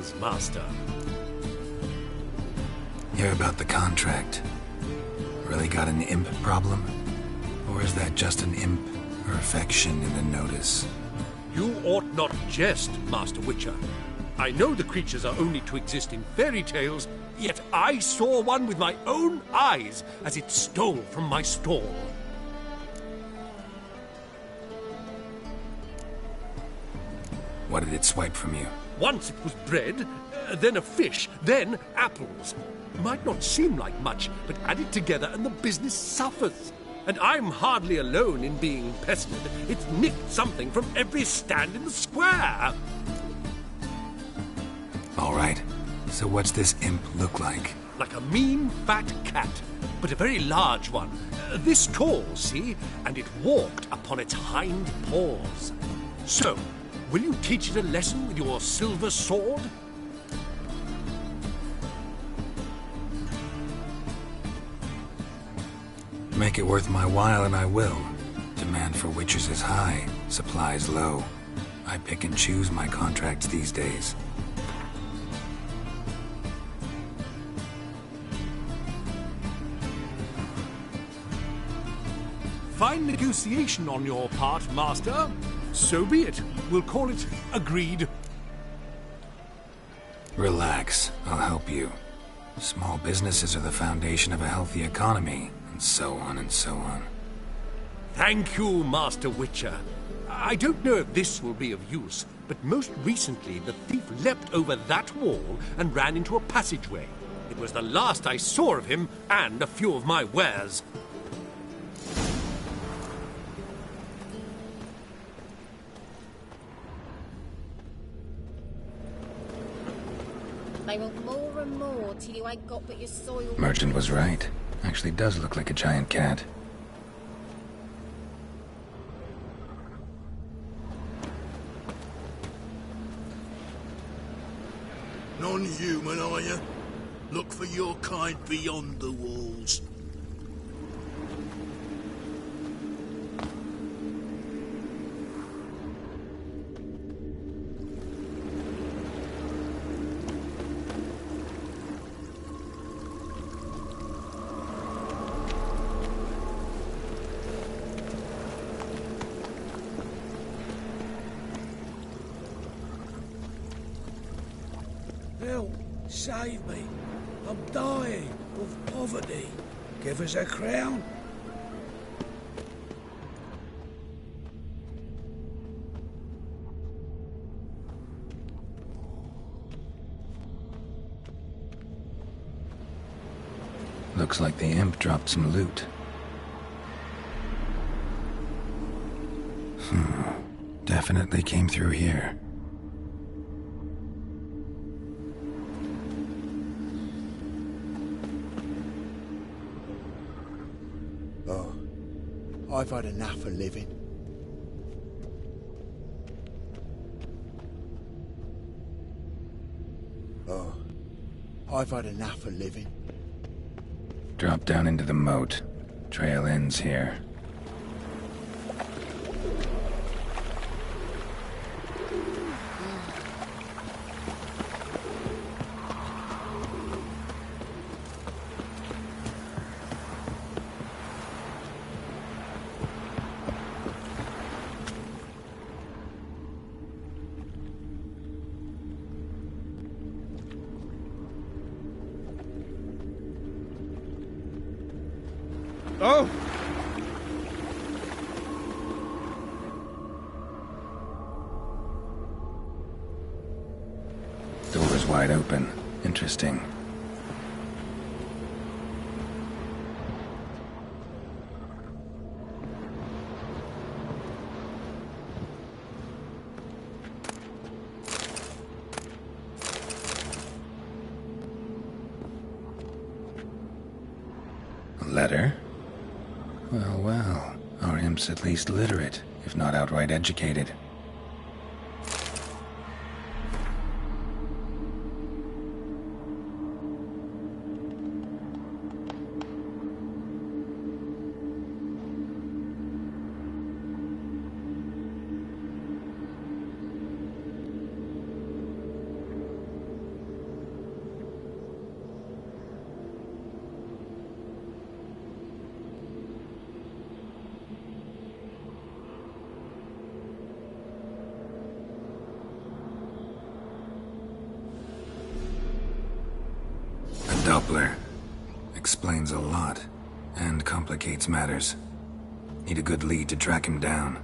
things, Master. Hear about the contract. Really got an imp problem? Or is that just an imp perfection in a notice? You ought not jest, Master Witcher. I know the creatures are only to exist in fairy tales, yet I saw one with my own eyes as it stole from my stall. What did it swipe from you? Once it was bread, then a fish, then apples. Might not seem like much, but add it together and the business suffers. And I'm hardly alone in being pestered. It's nicked something from every stand in the square. All right. So what's this imp look like? Like a mean, fat cat, but a very large one. This tall, see? And it walked upon its hind paws. So, will you teach it a lesson with your silver sword? Make it worth my while and I will. Demand for witches is high, supplies low. I pick and choose my contracts these days. Fine negotiation on your part, Master. So be it. We'll call it agreed. Relax, I'll help you. Small businesses are the foundation of a healthy economy, and so on and so on. Thank you, Master Witcher. I don't know if this will be of use, but most recently the thief leapt over that wall and ran into a passageway. It was the last I saw of him and a few of my wares. They want more and more till you ain't got but your soil. Merchant was right. Actually does look like a giant cat. Non-human, are you? Look for your kind beyond the walls. Help! Save me! I'm dying of poverty. Give us a crown. Looks like the imp dropped some loot. Definitely came through here. Oh, I've had enough of living. Oh, I've had enough of living. Drop down into the moat. Trail ends here. Oh! Door's wide open. Interesting. A letter? Well, well. Our imp's at least literate, if not outright educated. Doppler. Explains a lot, and complicates matters. Need a good lead to track him down.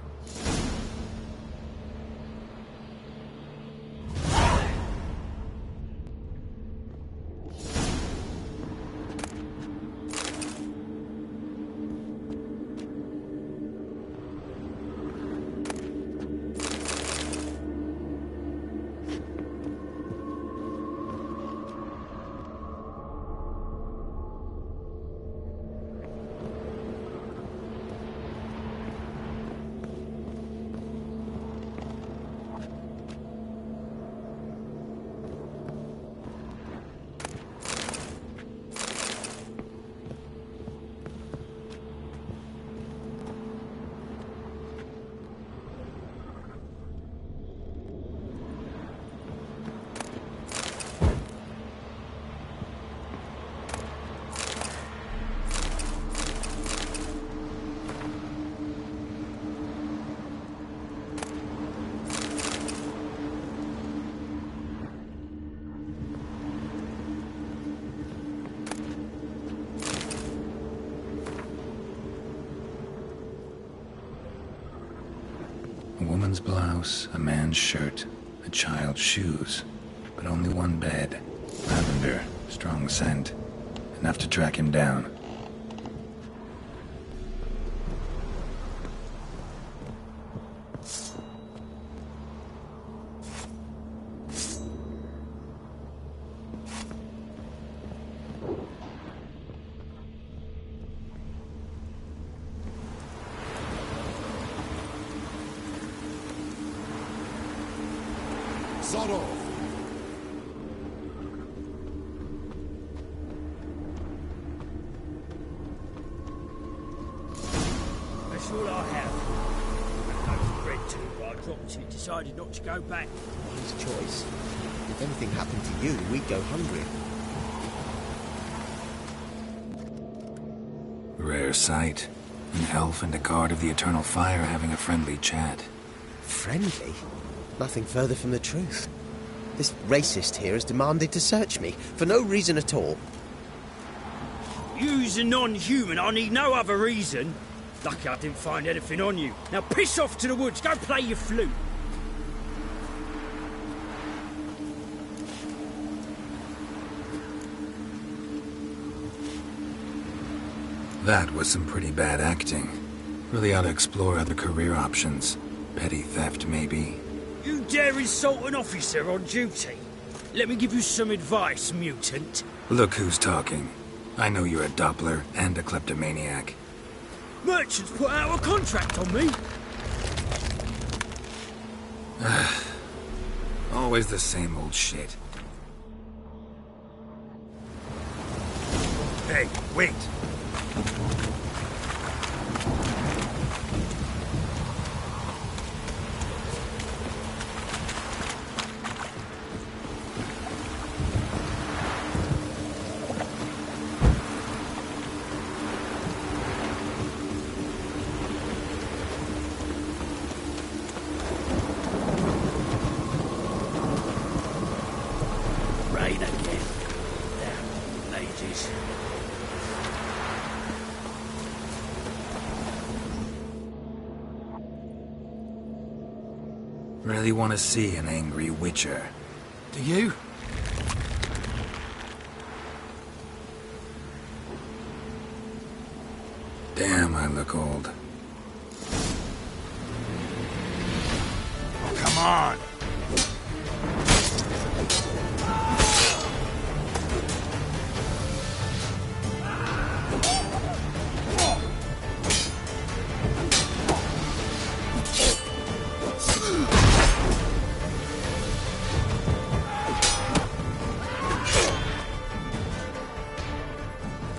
A woman's blouse, a man's shirt, a child's shoes, but only one bed. Lavender, strong scent, enough to track him down. Zorov! That's all I have. I loaf of bread too, but I dropped it, decided not to go back. Wise choice. If anything happened to you, we'd go hungry. Rare sight. An elf and a guard of the Eternal Fire having a friendly chat. Friendly? Nothing further from the truth. This racist here has demanded to search me, for no reason at all. You's a non-human, I need no other reason. Lucky I didn't find anything on you. Now piss off to the woods, go play your flute. That was some pretty bad acting. Really ought to explore other career options. Petty theft, maybe. You dare insult an officer on duty? Let me give you some advice, mutant. Look who's talking. I know you're a Doppler and a kleptomaniac. Merchants put out a contract on me. Always the same old shit. Hey, wait! Rain again. Damn ladies. Really want to see an angry witcher. Do you? Damn, I look old. Come on!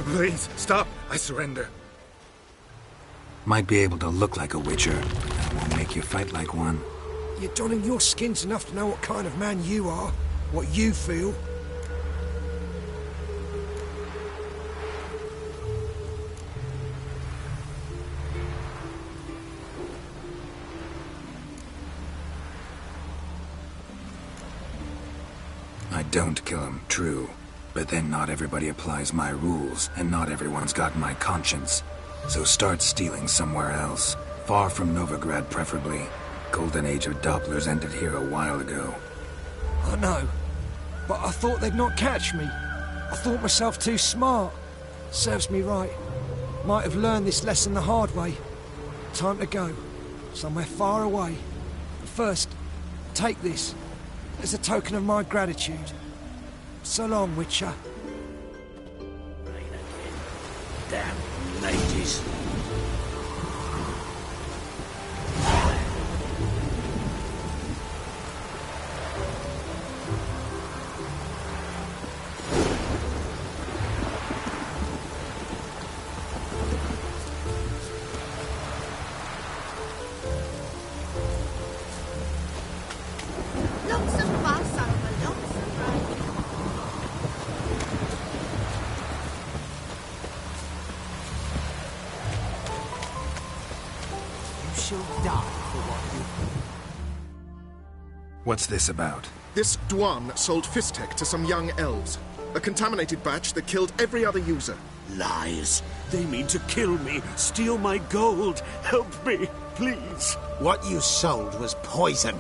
Please, stop. I surrender. Might be able to look like a witcher. That won't make you fight like one. You're donning your skins enough to know what kind of man you are, what you feel. I don't kill him, true. But then not everybody applies my rules, and not everyone's got my conscience. So start stealing somewhere else. Far from Novigrad, preferably. Golden age of Dopplers ended here a while ago. I know, but I thought they'd not catch me. I thought myself too smart. Serves me right. Might have learned this lesson the hard way. Time to go. Somewhere far away. But first, take this. As a token of my gratitude. So long, Witcher. Rain again. Damn ladies. Lots of fuss over lots of rain. You shall die for what you... What's this about? This Dwan sold Fistek to some young elves. A contaminated batch that killed every other user. Lies. They mean to kill me, steal my gold. Help me, please. What you sold was poison.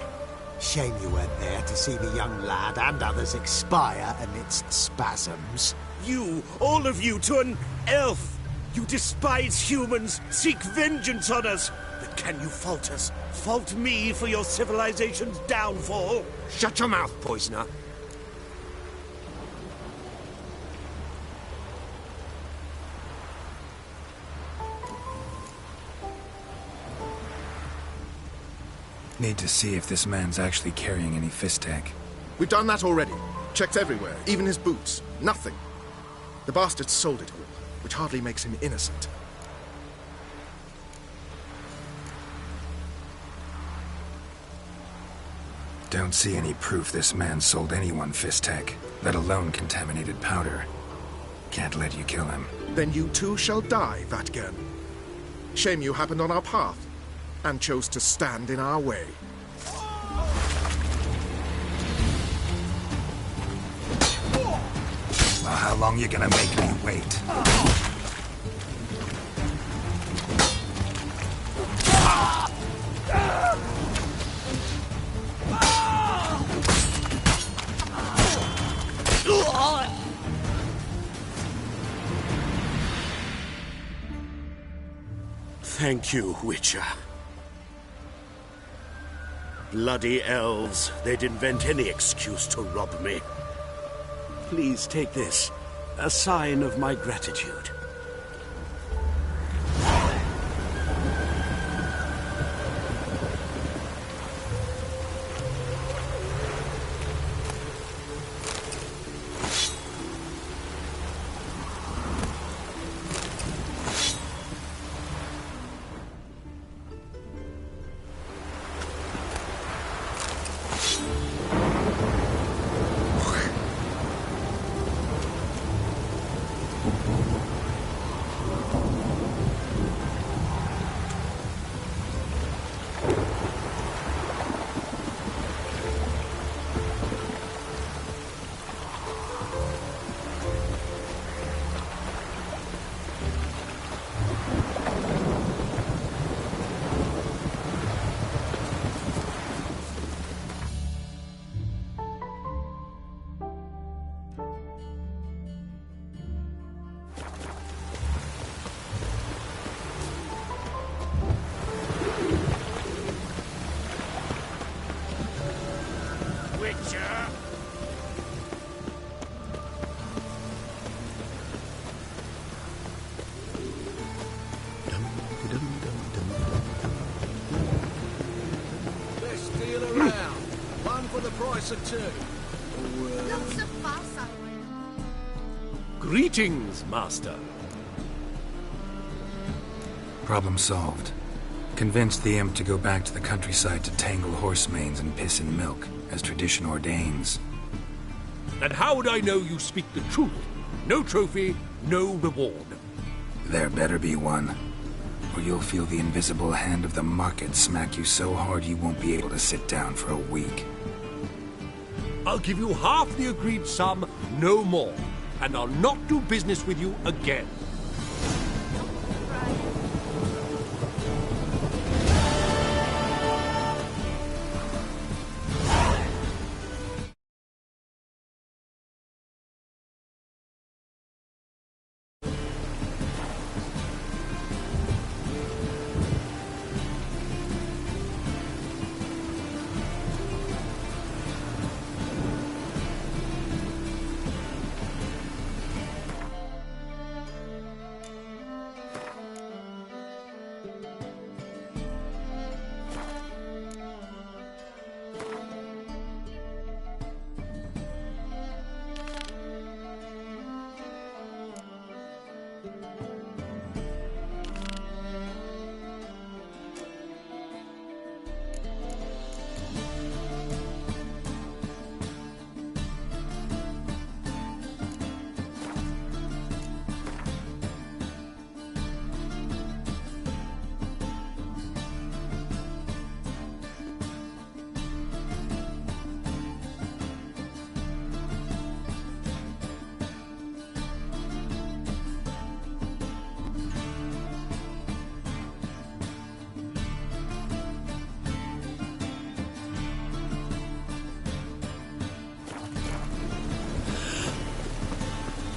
Shame you weren't there to see the young lad and others expire amidst spasms. You, all of you, to an elf. You despise humans, seek vengeance on us. But can you fault us? Fault me for your civilization's downfall? Shut your mouth, poisoner. Need to see if this man's actually carrying any Fistek. We've done that already. Checked everywhere, even his boots. Nothing. The bastard sold it all, which hardly makes him innocent. Don't see any proof this man sold anyone Fistek, let alone contaminated powder. Can't let you kill him. Then you too shall die, Vatgern. Shame you happened on our path, and chose to stand in our way. Well, how long you gonna make me wait? Thank you, Witcher. Bloody elves. They'd invent any excuse to rob me. Please take this. A sign of my gratitude. Lots of fuss over. Greetings, Master. Problem solved. Convinced the imp to go back to the countryside to tangle horse manes and piss in milk, as tradition ordains. And how would I know you speak the truth? No trophy, no reward. There better be one, or you'll feel the invisible hand of the market smack you so hard you won't be able to sit down for a week. I'll give you half the agreed sum, no more. and I'll not do business with you again.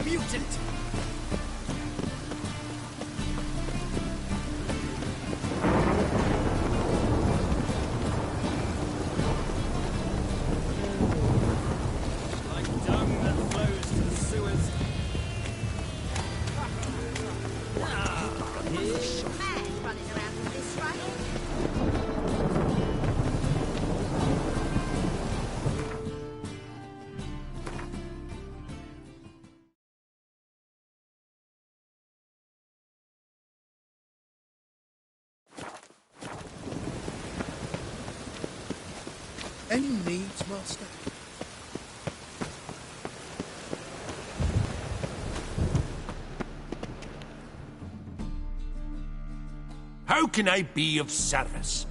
Mutant! Like dung that flows to the sewers. Man running around with this right? Any needs, Master? How can I be of service?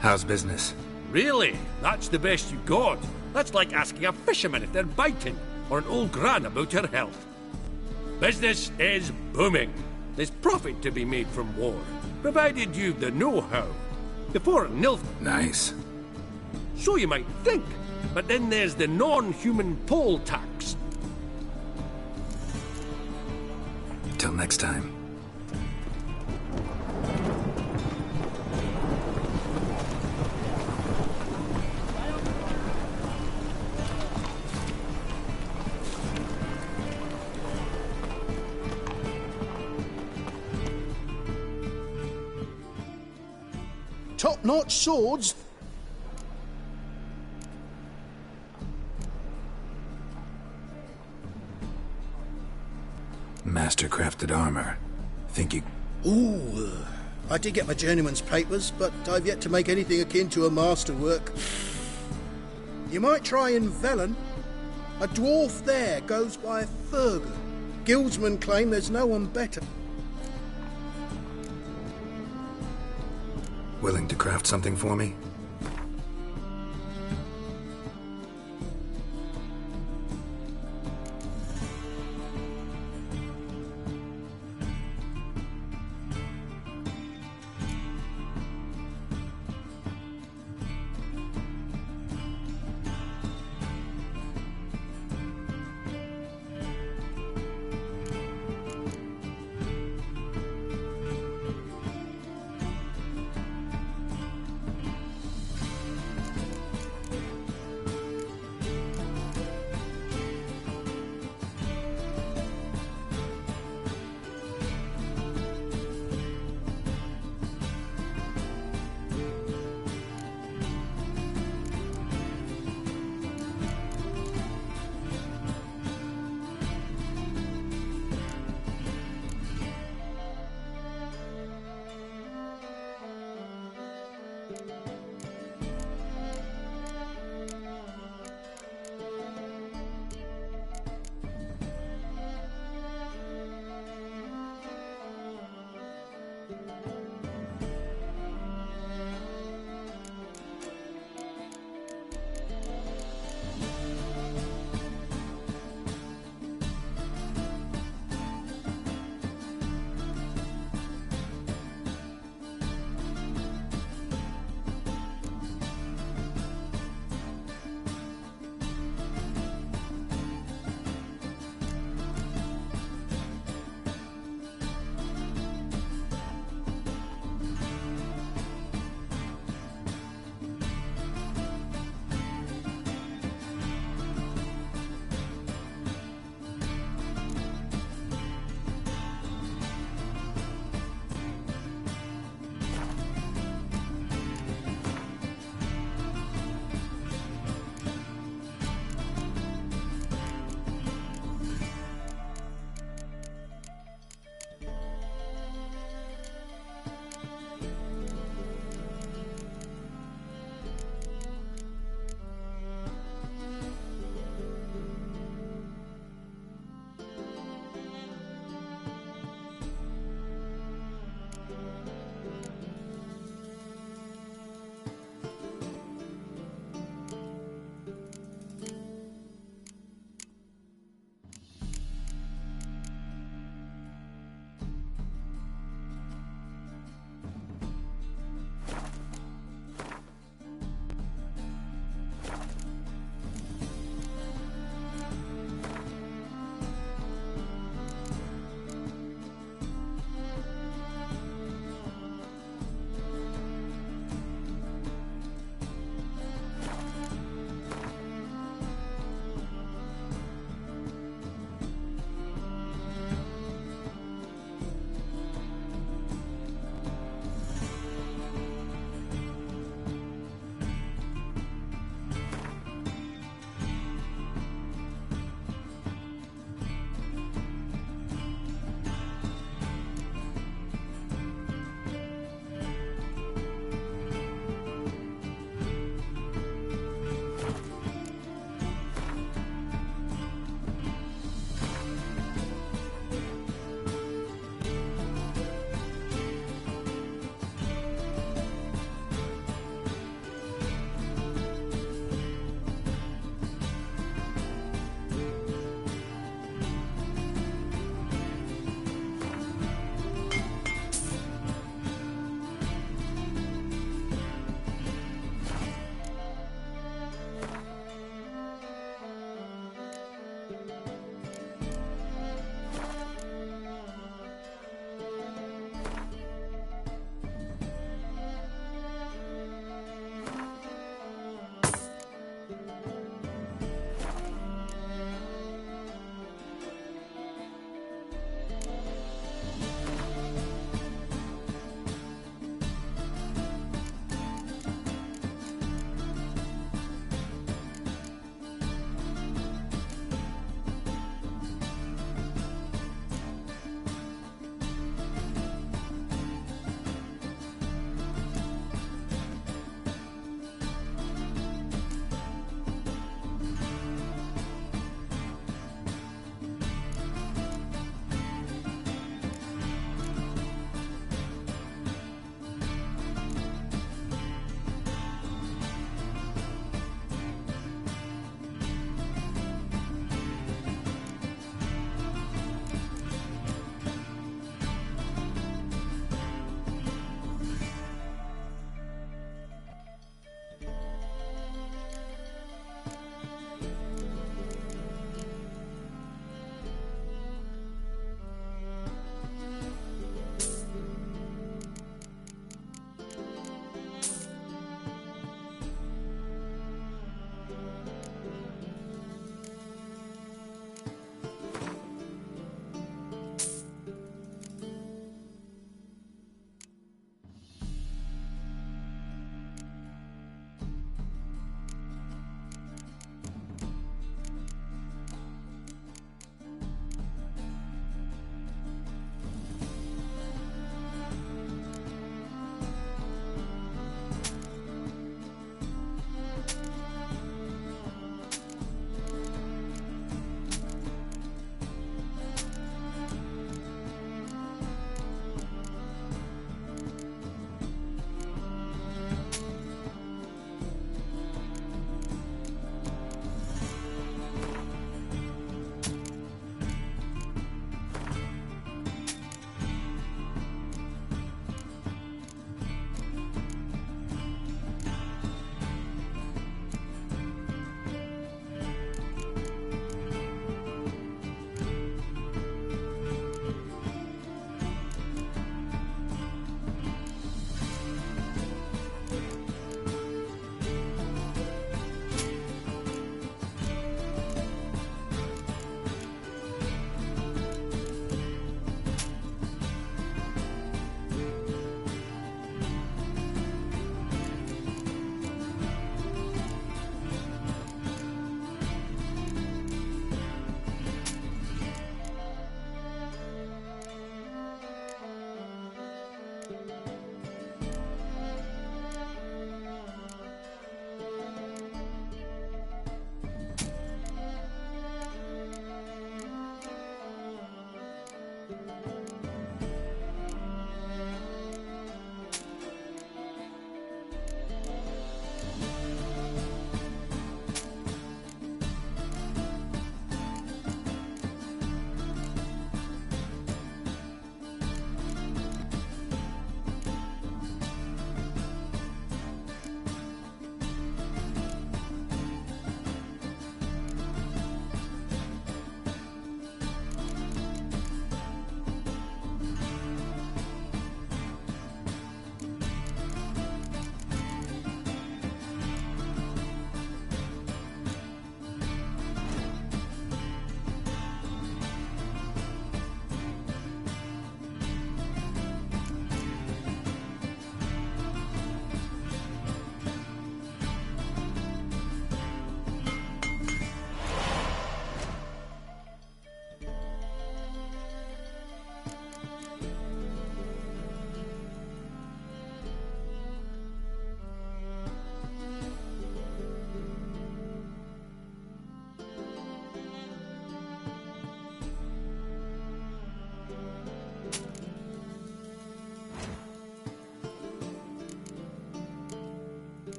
How's business? Really? That's the best you got? That's like asking a fisherman if they're biting, or an old gran about her health. Business is booming. There's profit to be made from war, provided you've the know-how. Before Nilf... Nice. So you might think, but then there's the non-human poll tax. Till next time. Top-notch swords? Master-crafted armor. Think you... Ooh, I did get my journeyman's papers, but I've yet to make anything akin to a masterwork. You might try in Velen. A dwarf there goes by Fergus. Guildsmen claim there's no one better. Willing to craft something for me?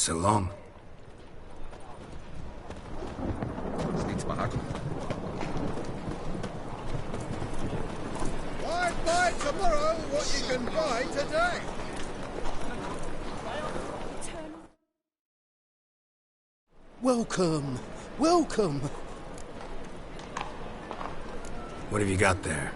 So long. Why buy tomorrow what you can buy today? Welcome, welcome. What have you got there?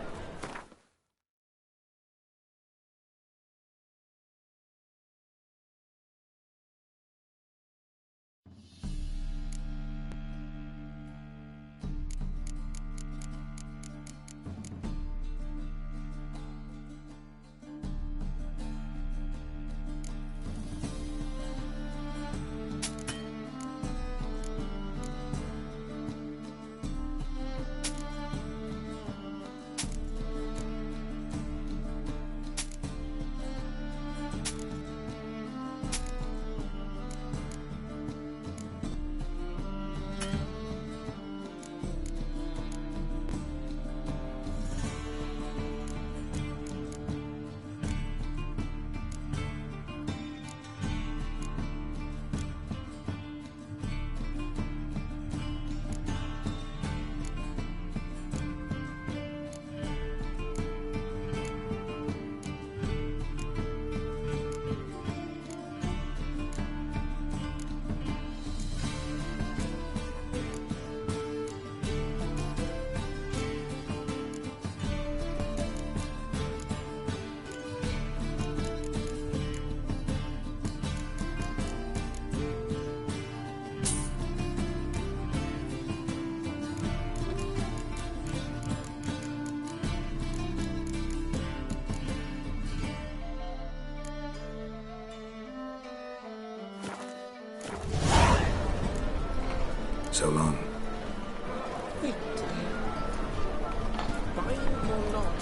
So long. Wait. Buying or not?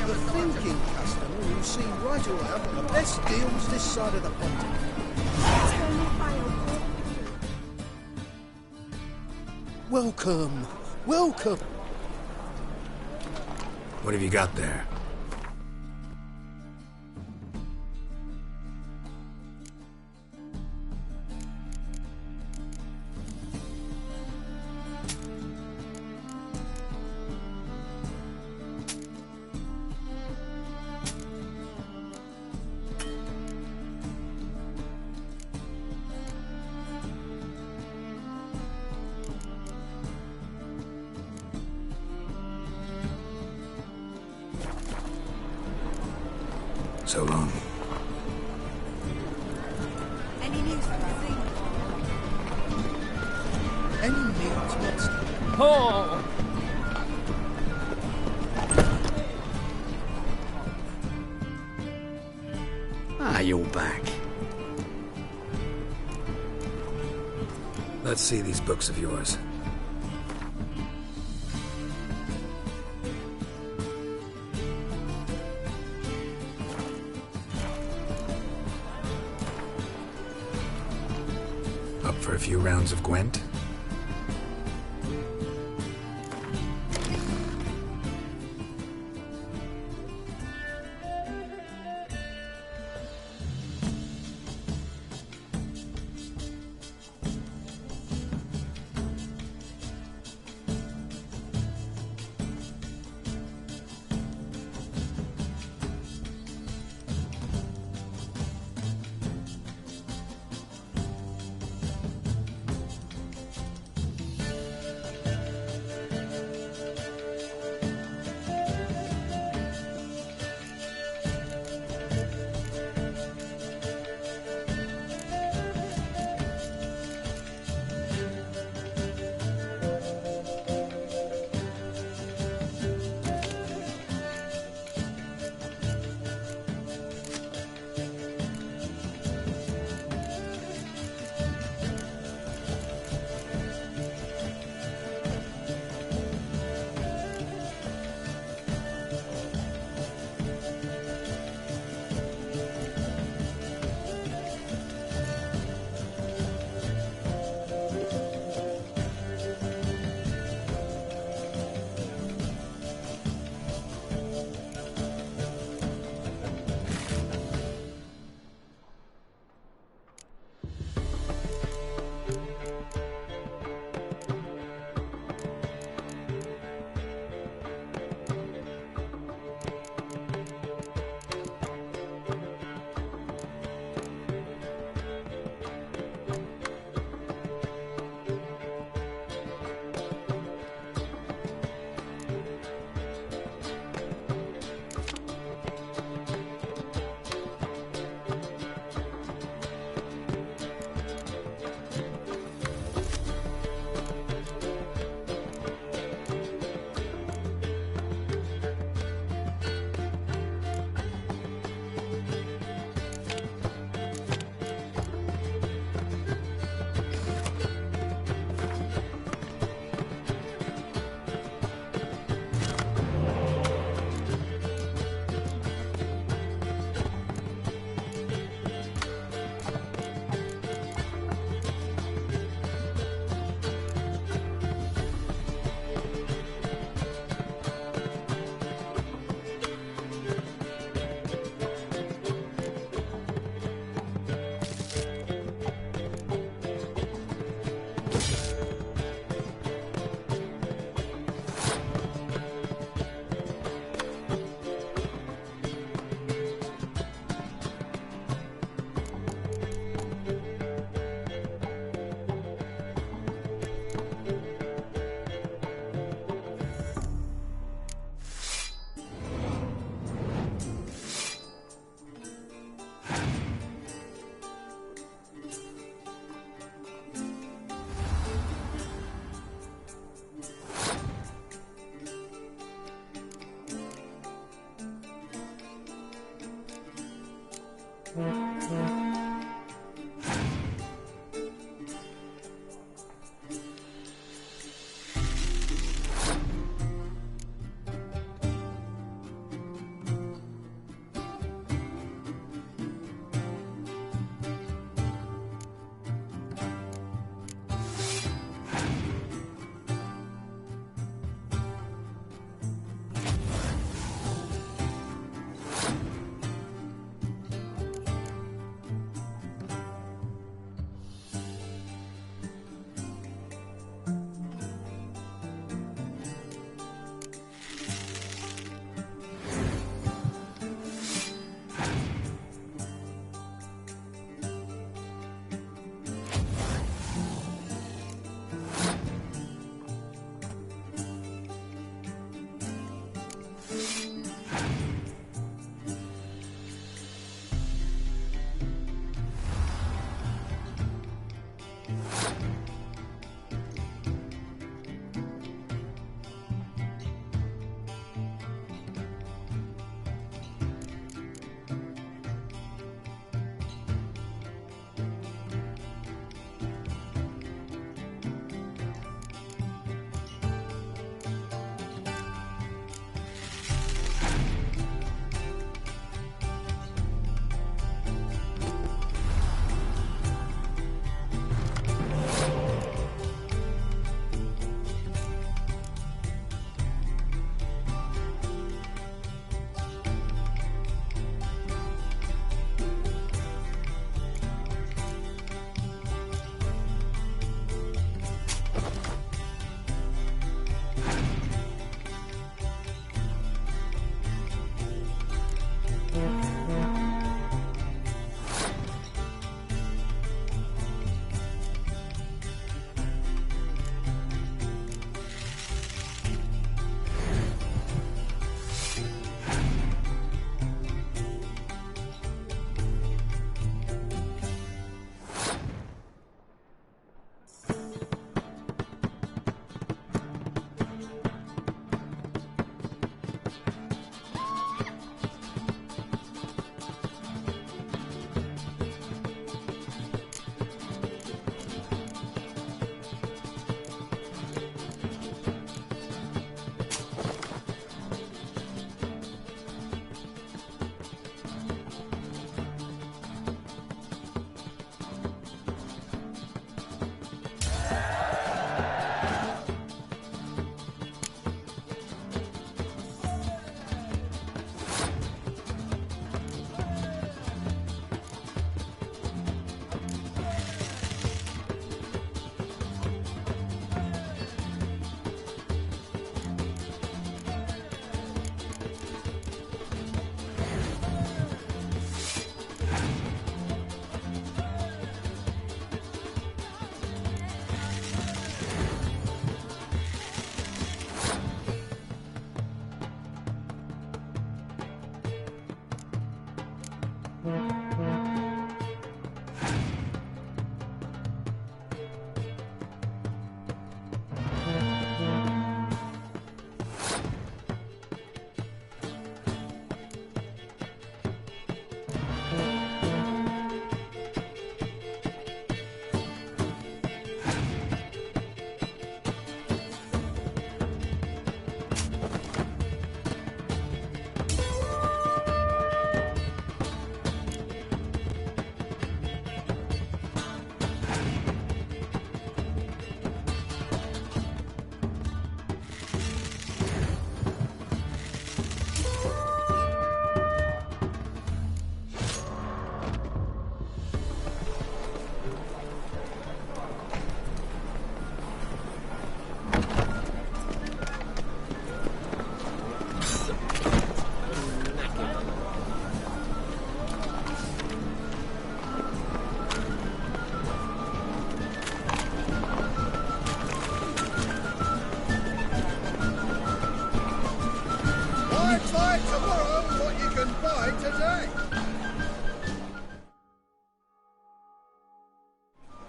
The thinking customer who see right away I've got the best deals this side of the pond. Welcome, welcome. What have you got there? So long. Any news from the thing? Any meals next? Oh! Ah, you're back. Let's see these books of yours. Up for a few rounds of Gwent?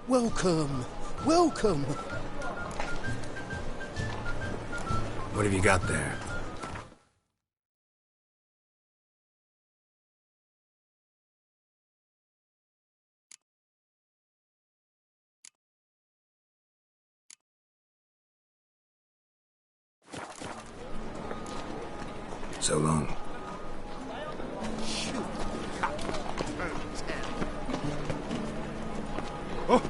Welcome, welcome. What have you got there? So long. Oh!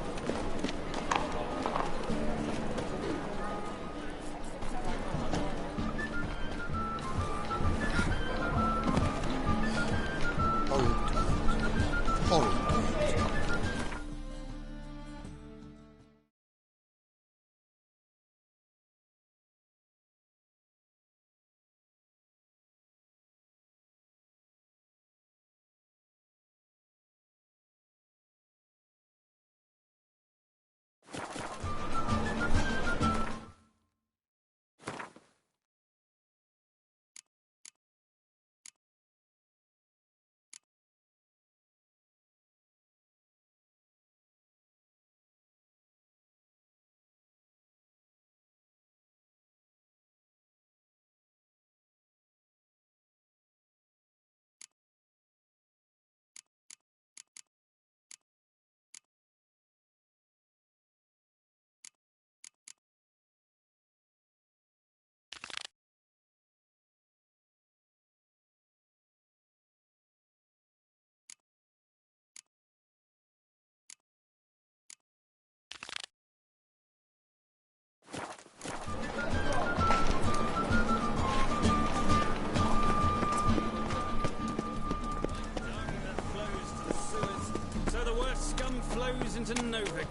Flows into Nova.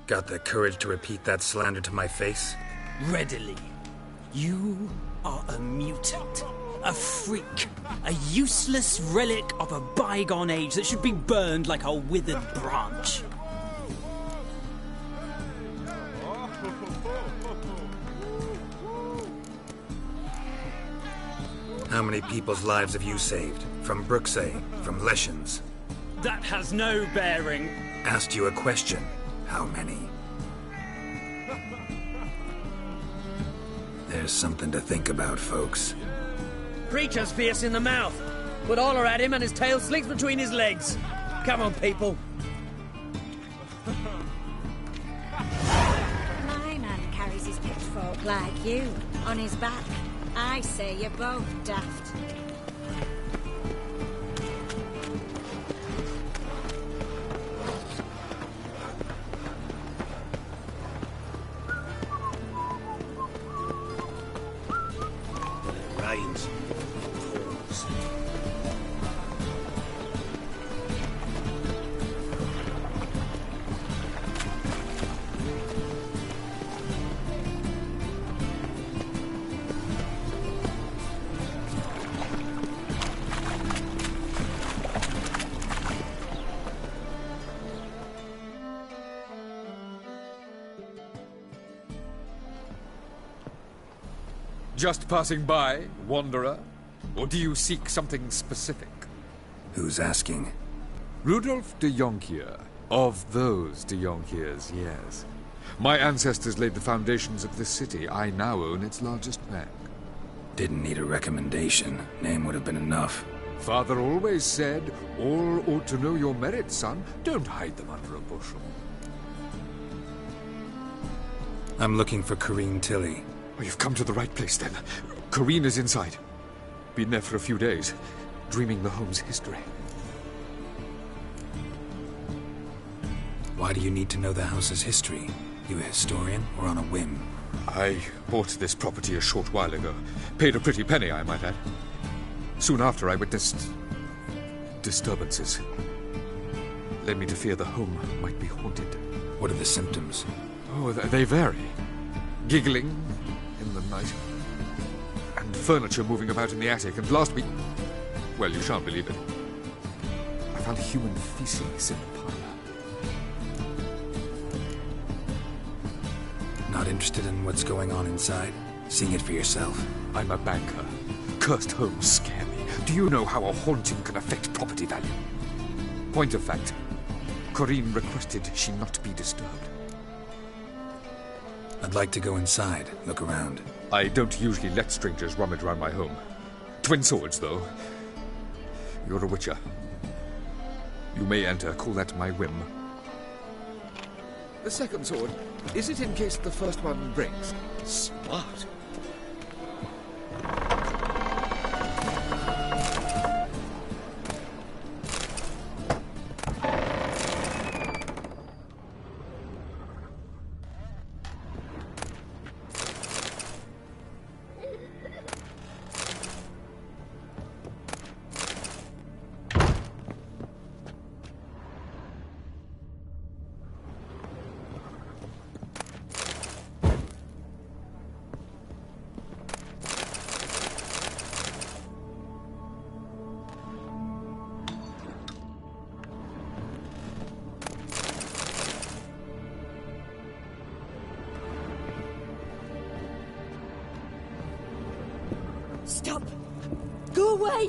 Got the courage to repeat that slander to my face? Readily. You are a mutant, a freak, a useless relic of a bygone age that should be burned like a withered branch. How many people's lives have you saved? From Bruxay, from Leshens? That has no bearing. Asked you a question. How many? There's something to think about, folks. Preacher's fierce in the mouth. Put holler at him and his tail slinks between his legs. Come on, people. My man carries his pitchfork like you, on his back. I say you're both daft. Rains. Pours. Just passing by, wanderer? Or do you seek something specific? Who's asking? Rudolf de Jonkier. Of those de Jonkiers, yes. My ancestors laid the foundations of this city. I now own its largest bank. Didn't need a recommendation. Name would have been enough. Father always said, all ought to know your merits, son. Don't hide them under a bushel. I'm looking for Corinne Tilly. Oh, you've come to the right place, then. Corinne is inside. Been there for a few days, dreaming the home's history. Why do you need to know the house's history? You a historian, or on a whim? I bought this property a short while ago. Paid a pretty penny, I might add. Soon after, I witnessed disturbances. Led me to fear the home might be haunted. What are the symptoms? Oh, they vary. Giggling in the night, and furniture moving about in the attic, and last week... Well, you shan't believe it. I found human feces in the parlor. Not interested in what's going on inside? Seeing it for yourself? I'm a banker. Cursed homes scare me. Do you know how a haunting can affect property value? Point of fact, Corinne requested she not be disturbed. I'd like to go inside, look around. I don't usually let strangers rummage around my home. Twin swords, though. You're a witcher. You may enter, call that my whim. The second sword, is it in case the first one breaks? Smart. Stop! Go away!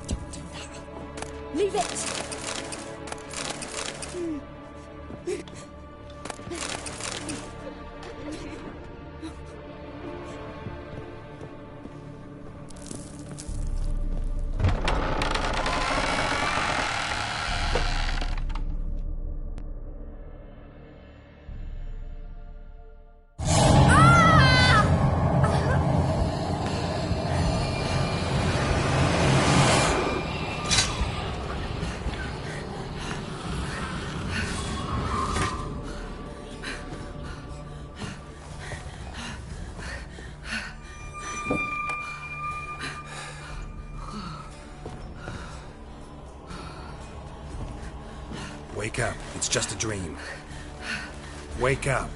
Don't do that. Leave it! Wake up. It's just a dream. Wake up.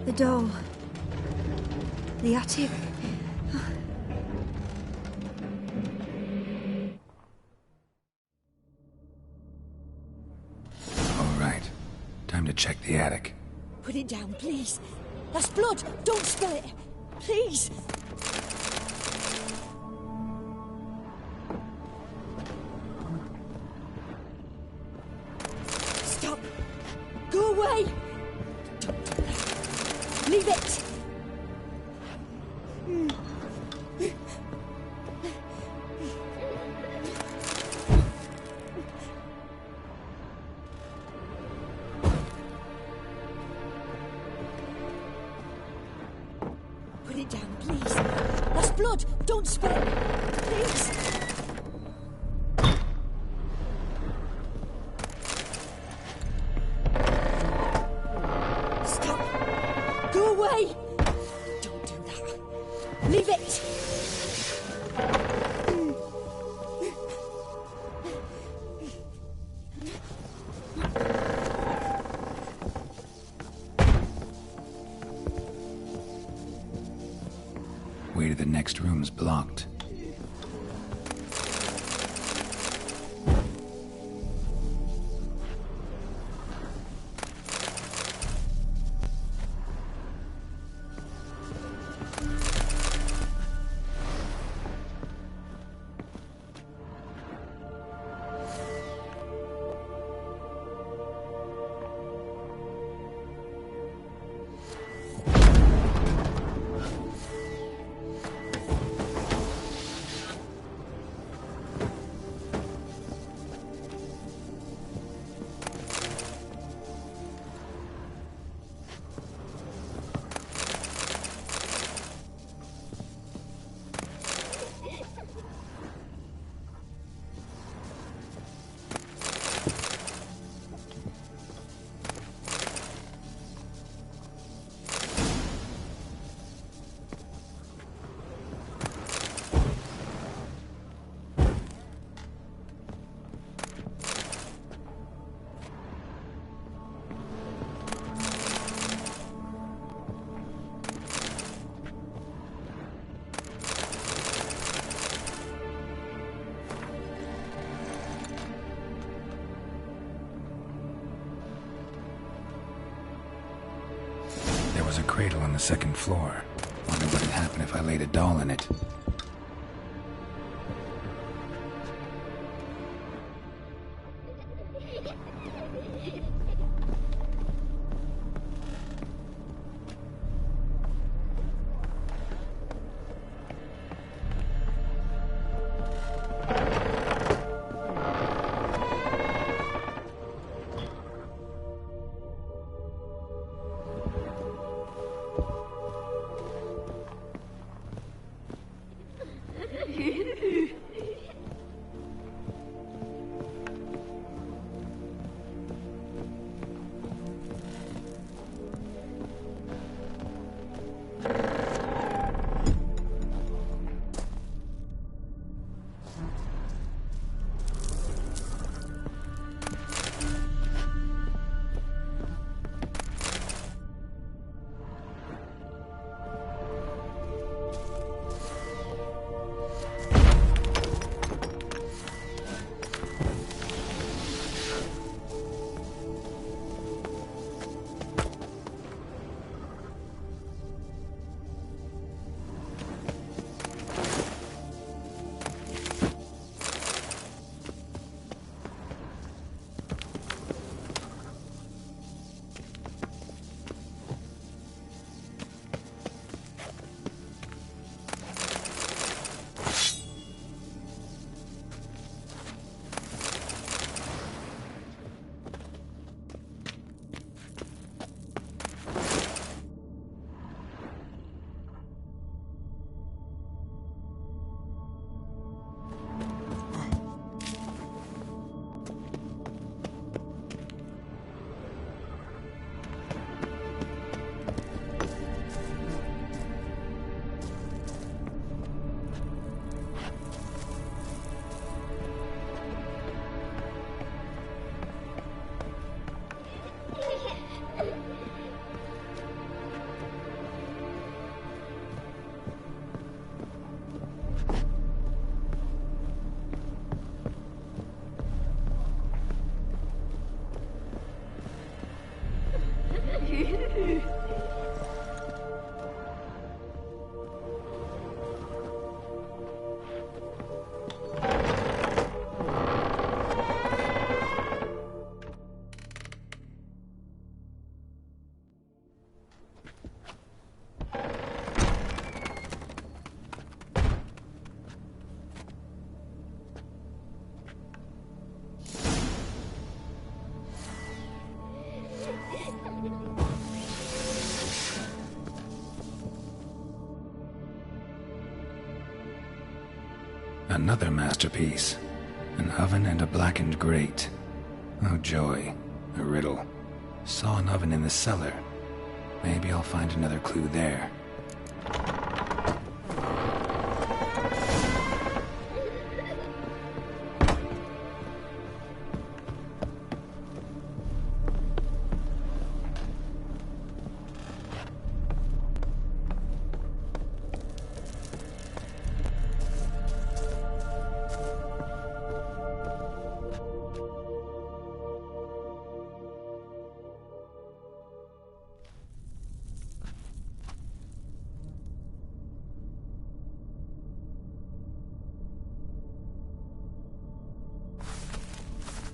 The doll. The attic. All right. Time to check the attic. Put it down, please. That's blood. Don't spill it. Please. Stop. Go away. Don't do that. Leave it. Put it down, please. That's blood. Don't spill it. Please. Stop. Go away. Don't do that. Leave it. Way to the next room's blocked. There was a cradle on the second floor. Wonder what would happen if I laid a doll in it. Another masterpiece. An oven and a blackened grate. Oh joy. A riddle. Saw an oven in the cellar. Maybe I'll find another clue there.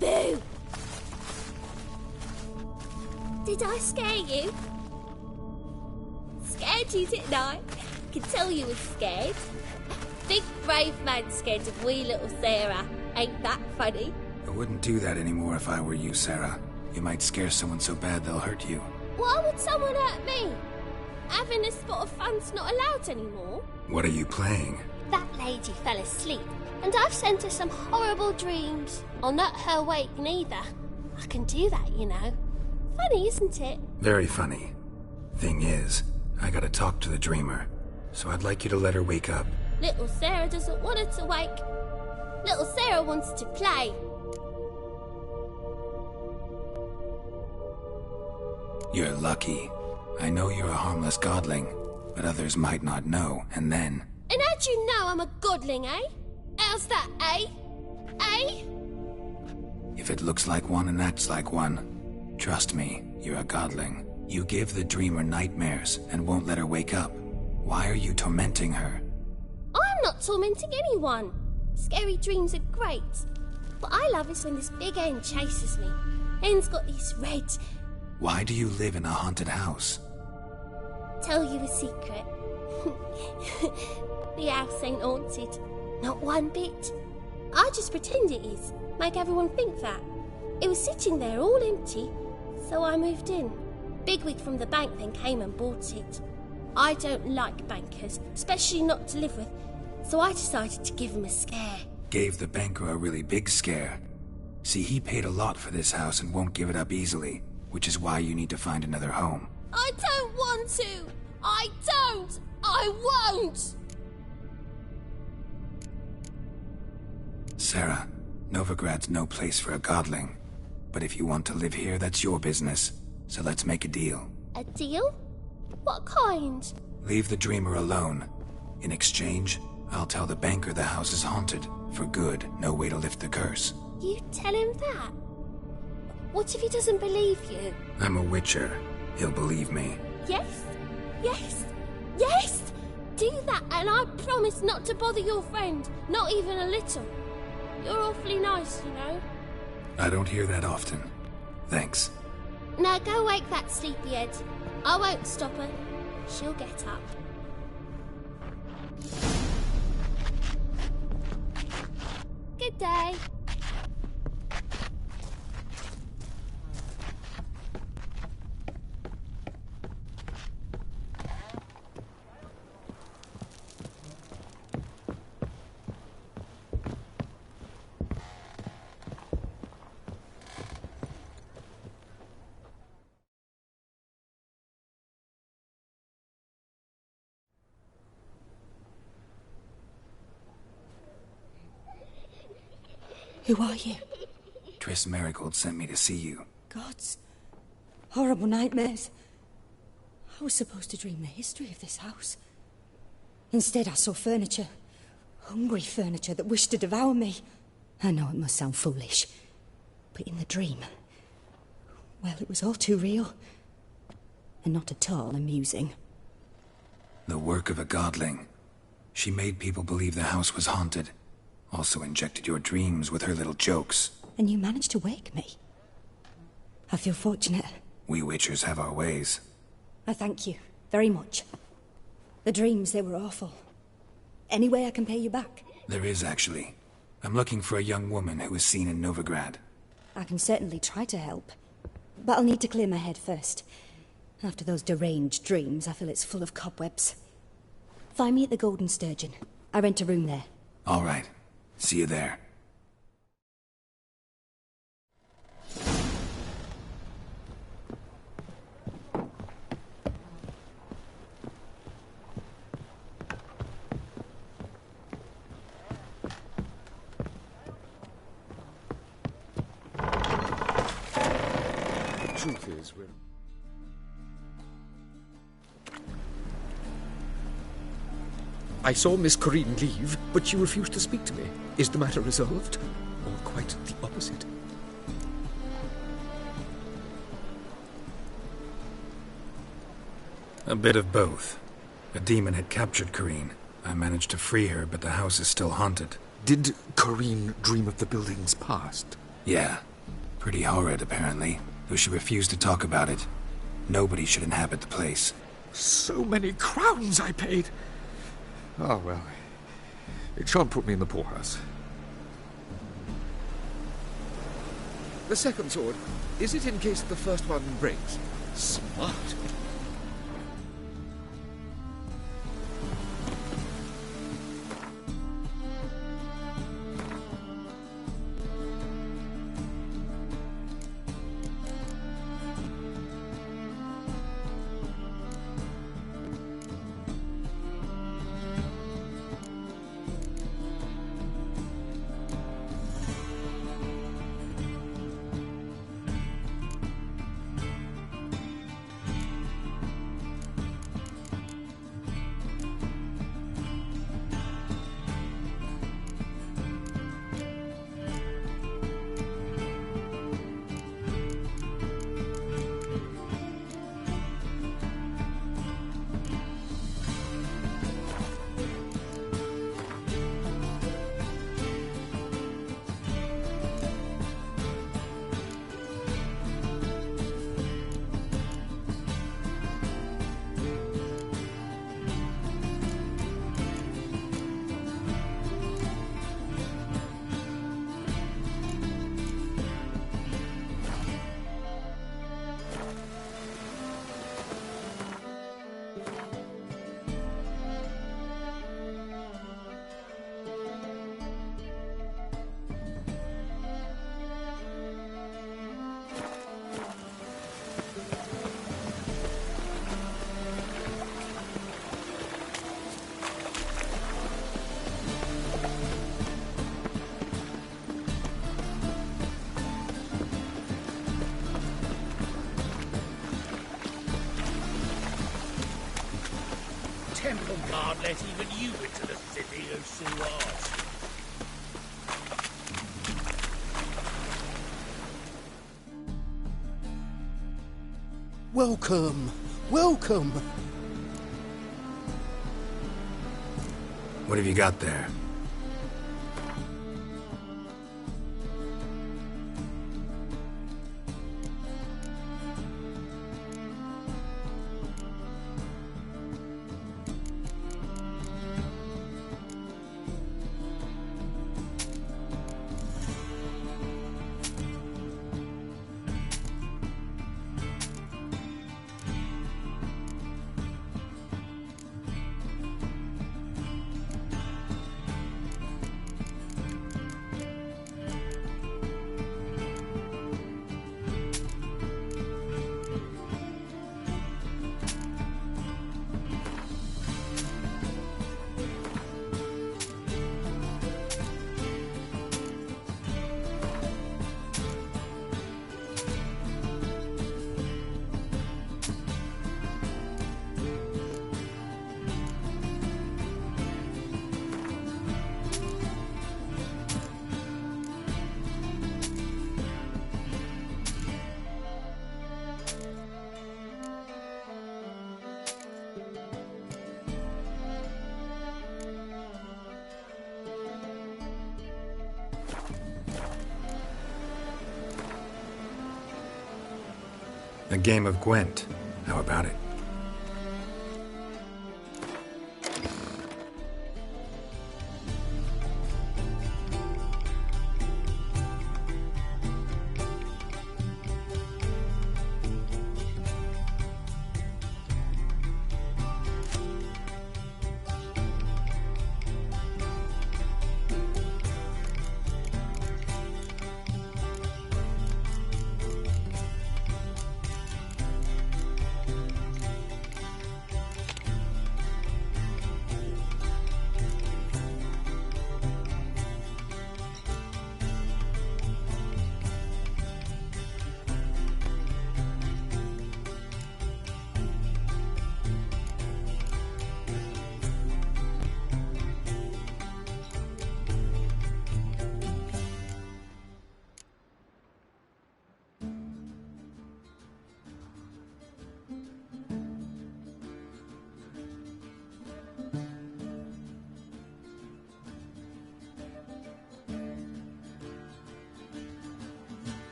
Boo! Did I scare you? Scared you, didn't I? I can tell you was scared. Big brave man scared of wee little Sarah. Ain't that funny? I wouldn't do that anymore if I were you, Sarah. You might scare someone so bad they'll hurt you. Why would someone hurt me? Having a spot of fun's not allowed anymore. What are you playing? That lady fell asleep, and I've sent her some horrible dreams. I'll not her wake neither. I can do that, you know. Funny, isn't it? Very funny. Thing is, I gotta talk to the dreamer, so I'd like you to let her wake up. Little Sarah doesn't want her to wake. Little Sarah wants to play. You're lucky. I know you're a harmless godling, but others might not know, and then... And how'd you know I'm a godling, eh? How's that, eh? Eh? If it looks like one and acts like one, trust me, you're a godling. You give the dreamer nightmares and won't let her wake up. Why are you tormenting her? I'm not tormenting anyone. Scary dreams are great. What I love is when this big hen chases me. Hen's got these red... Why do you live in a haunted house? Tell you a secret. The house ain't haunted. Not one bit. I just pretend it is. Make everyone think that. It was sitting there all empty, so I moved in. Bigwig from the bank then came and bought it. I don't like bankers, especially not to live with, so I decided to give him a scare. Gave the banker a really big scare. See, he paid a lot for this house and won't give it up easily, which is why you need to find another home. I don't want to! I don't! I won't! Sarah, Novigrad's no place for a godling. But if you want to live here, that's your business. So let's make a deal. A deal? What kind? Leave the dreamer alone. In exchange, I'll tell the banker the house is haunted. For good, no way to lift the curse. You tell him that? What if he doesn't believe you? I'm a witcher. He'll believe me. Yes? Yes? Yes! Do that and I promise not to bother your friend. Not even a little. You're awfully nice, you know. I don't hear that often. Thanks. Now go wake that sleepyhead. I won't stop her. She'll get up. Good day. Who are you? Triss Merigold sent me to see you. Gods. Horrible nightmares. I was supposed to dream the history of this house. Instead, I saw furniture. Hungry furniture that wished to devour me. I know it must sound foolish, but in the dream, well, it was all too real. and not at all amusing. The work of a godling. She made people believe the house was haunted. Also injected your dreams with her little jokes. And you managed to wake me. I feel fortunate. We witchers have our ways. I thank you very much. The dreams, they were awful. Any way I can pay you back? There is, actually. I'm looking for a young woman who was seen in Novigrad. I can certainly try to help. But I'll need to clear my head first. After those deranged dreams, I feel it's full of cobwebs. Find me at the Golden Sturgeon. I rent a room there. All right. See you there. The truth is, we're... I saw Miss Corinne leave, but she refused to speak to me. Is the matter resolved? Or quite the opposite? A bit of both. A demon had captured Corinne. I managed to free her, but the house is still haunted. Did Corinne dream of the building's past? Yeah. Pretty horrid, apparently, though she refused to talk about it. Nobody should inhabit the place. So many crowns I paid! Oh, well, it shan't put me in the poorhouse. The second sword, is it in case the first one breaks? Smart. Temple Guard let even you into the city, you Suards. Welcome, welcome. What have you got there? A game of Gwent. How about it?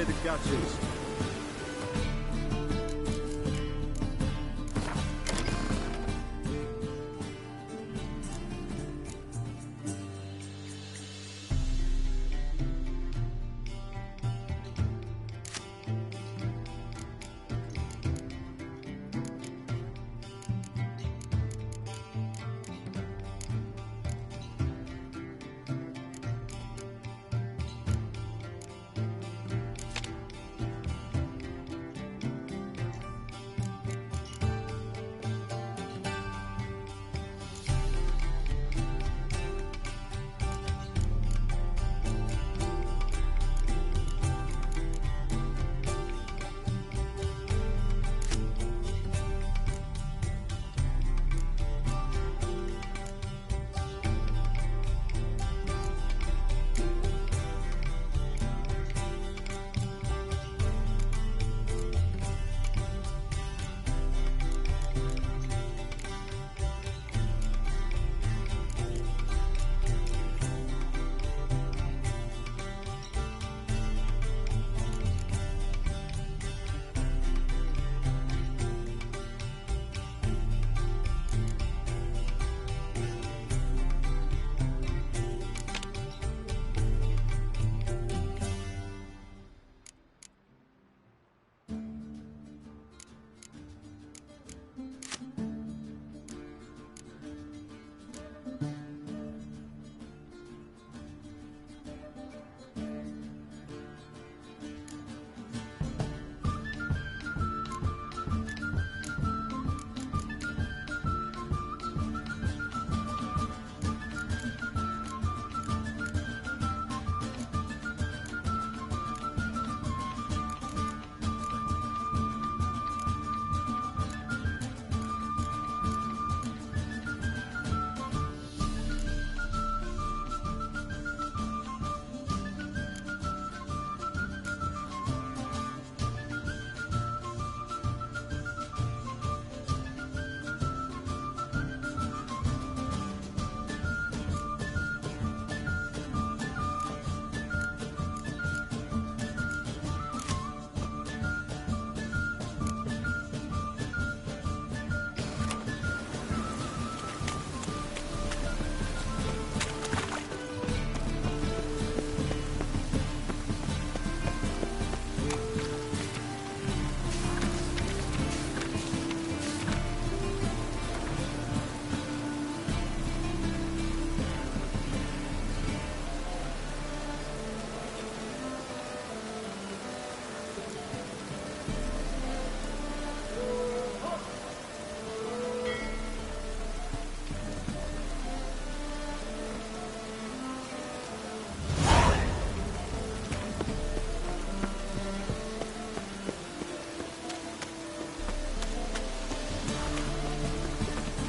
clear the gutters.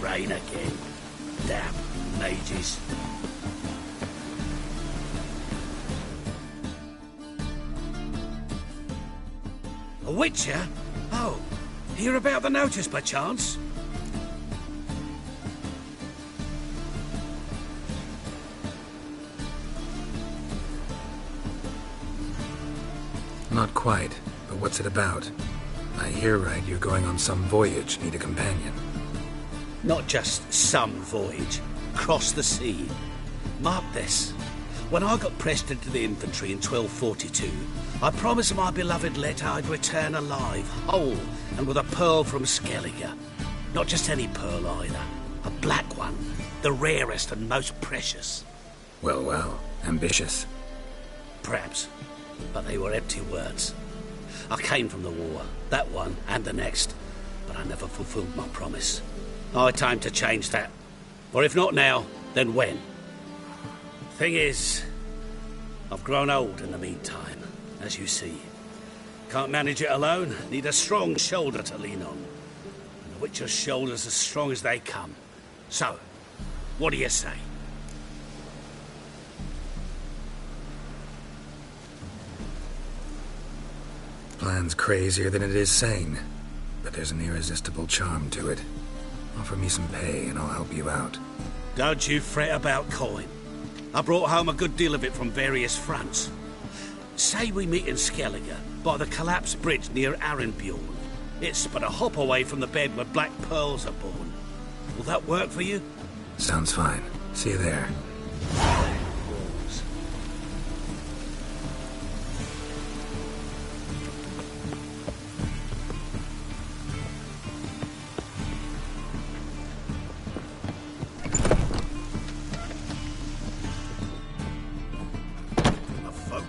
Rain again. Damn mages. A witcher? Oh, hear about the notice by chance? Not quite, but what's it about? I hear right, you're going on some voyage, need a companion. Not just some voyage. Cross the sea. Mark this. When I got pressed into the infantry in 1242, I promised my beloved Let I'd return alive, whole, and with a pearl from Skellige. Not just any pearl either. A black one. The rarest and most precious. Well, well. Ambitious. Perhaps. But they were empty words. I came from the war. That one and the next. But I never fulfilled my promise. High time to change that. Or if not now, then when? Thing is, I've grown old in the meantime, as you see. Can't manage it alone, need a strong shoulder to lean on. And the Witcher's shoulder's as strong as they come. So, what do you say? Plan's crazier than it is sane, but there's an irresistible charm to it. Offer me some pay and I'll help you out. Don't you fret about coin. I brought home a good deal of it from various fronts. Say we meet in Skellige, by the collapsed bridge near Arenbjorn. It's but a hop away from the bed where black pearls are born. Will that work for you? Sounds fine. See you there.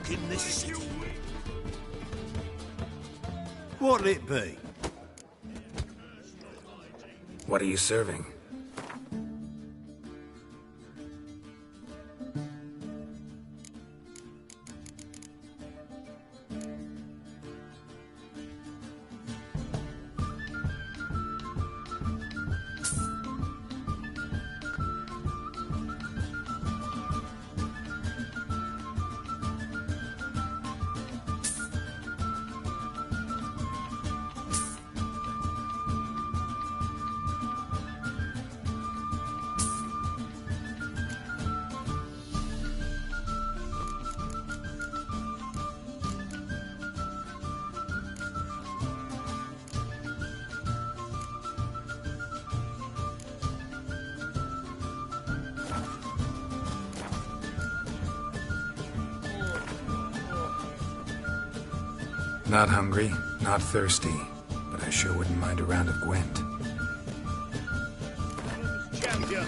In this city. What'll it be? What are you serving? Not hungry, not thirsty, but I sure wouldn't mind a round of Gwent. Champion!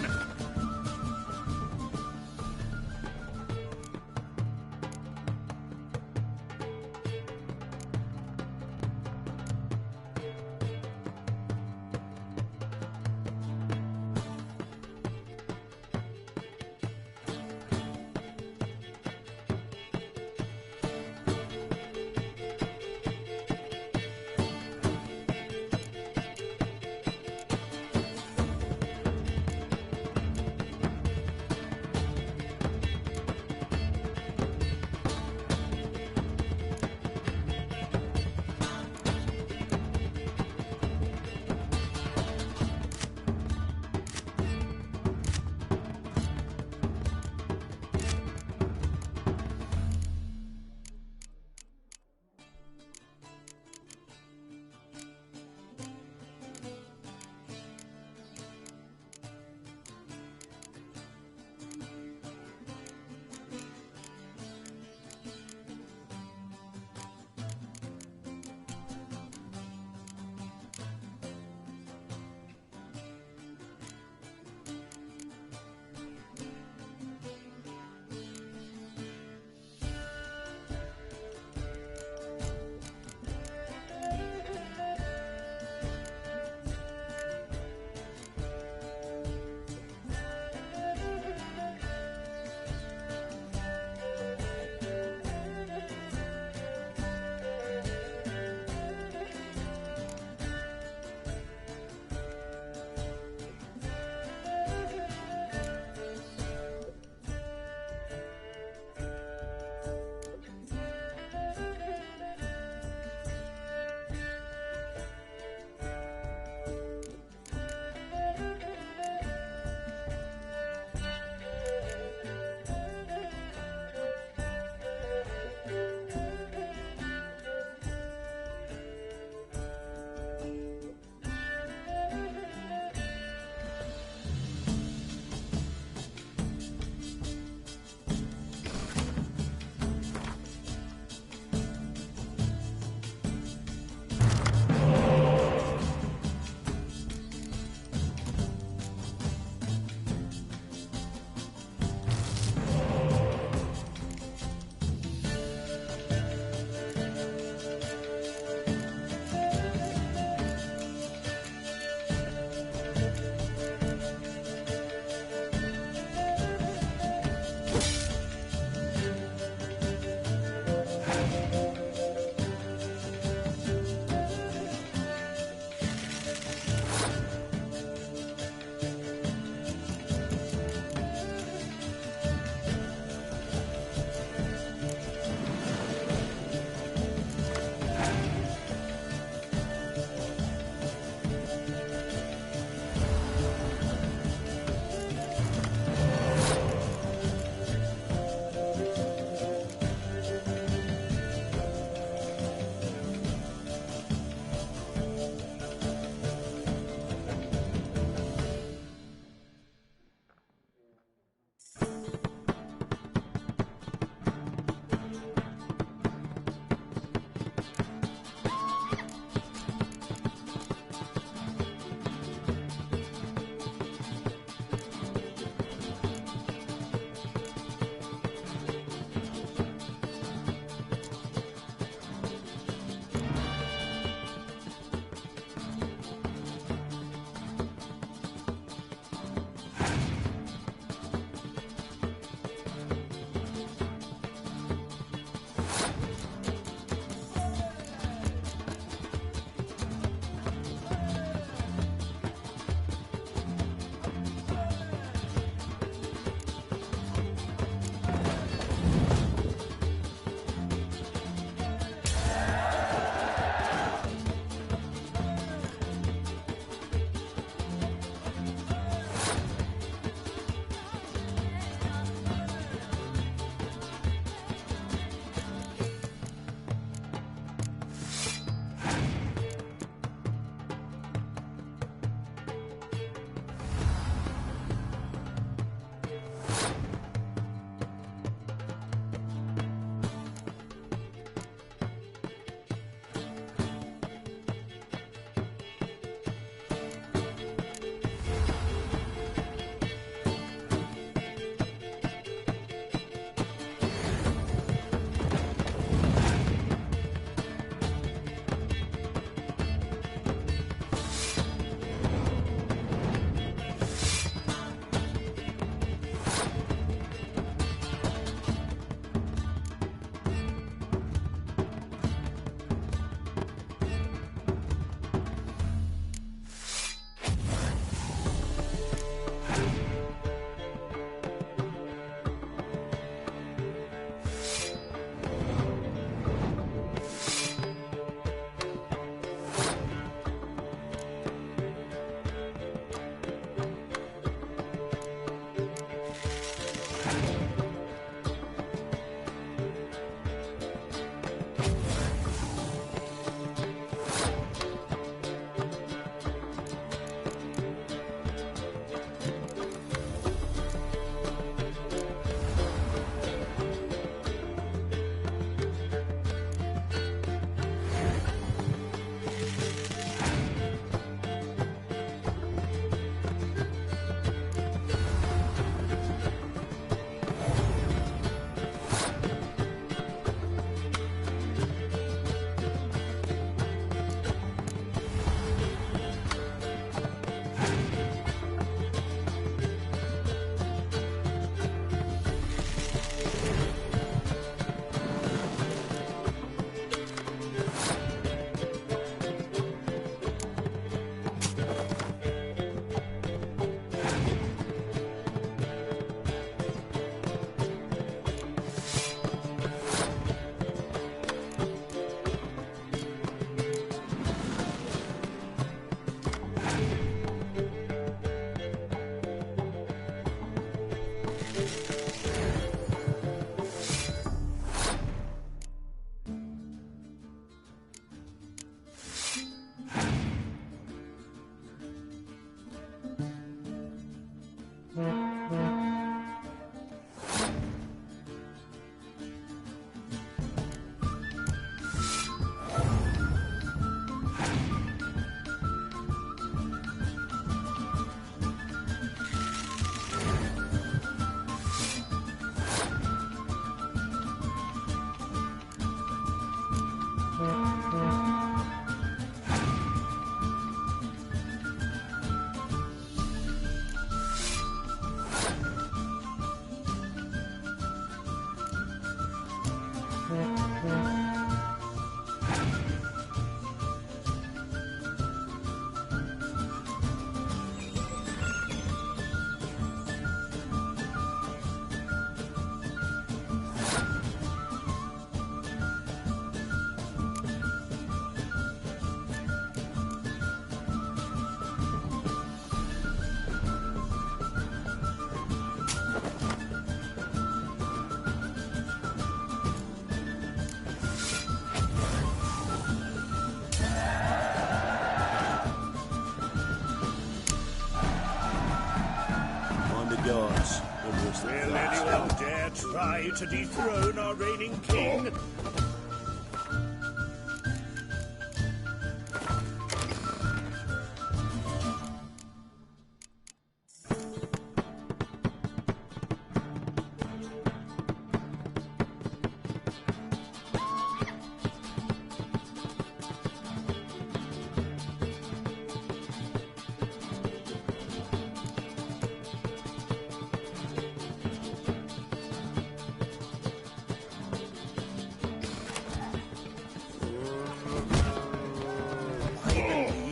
to dethrone our reigning king?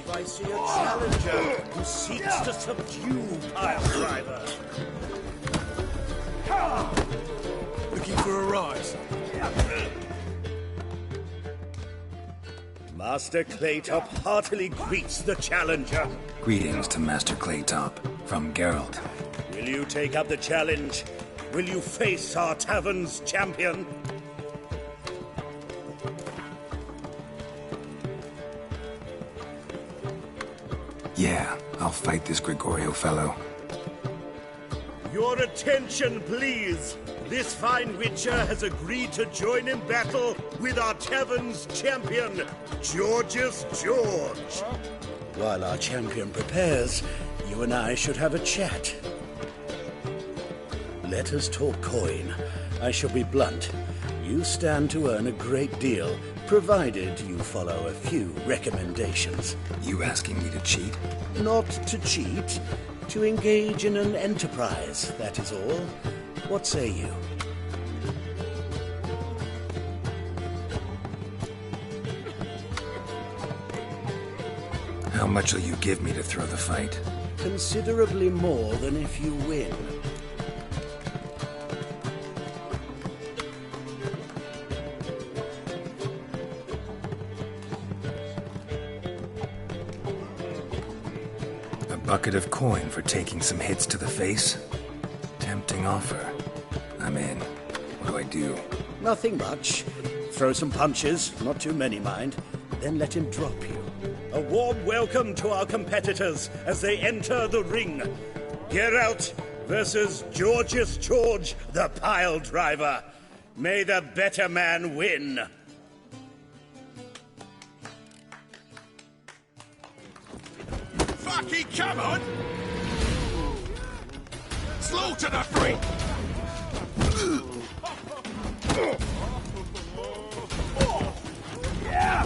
I see a challenger who seeks to subdue Piledriver. Looking for a rise. Master Claytop heartily greets the challenger. Greetings to Master Claytop from Geralt. Will you take up the challenge? Will you face our tavern's champion? Yeah, I'll fight this Gregorio fellow. Your attention, please. This fine witcher has agreed to join in battle with our tavern's champion, Georgius George. While our champion prepares, you and I should have a chat. Let us talk coin. I shall be blunt. You stand to earn a great deal, provided you follow a few recommendations. You asking me to cheat? Not to cheat, to engage in an enterprise, that is all. What say you? How much will you give me to throw the fight? Considerably more than if you win. A bucket of coin for taking some hits to the face? Tempting offer. I'm in. What do I do? Nothing much. Throw some punches, not too many, mind. Then let him drop you. A warm welcome to our competitors as they enter the ring. Geralt versus Georgius George, the Piledriver. May the better man win. Fucking come on! Slaughter the freak! Yeah!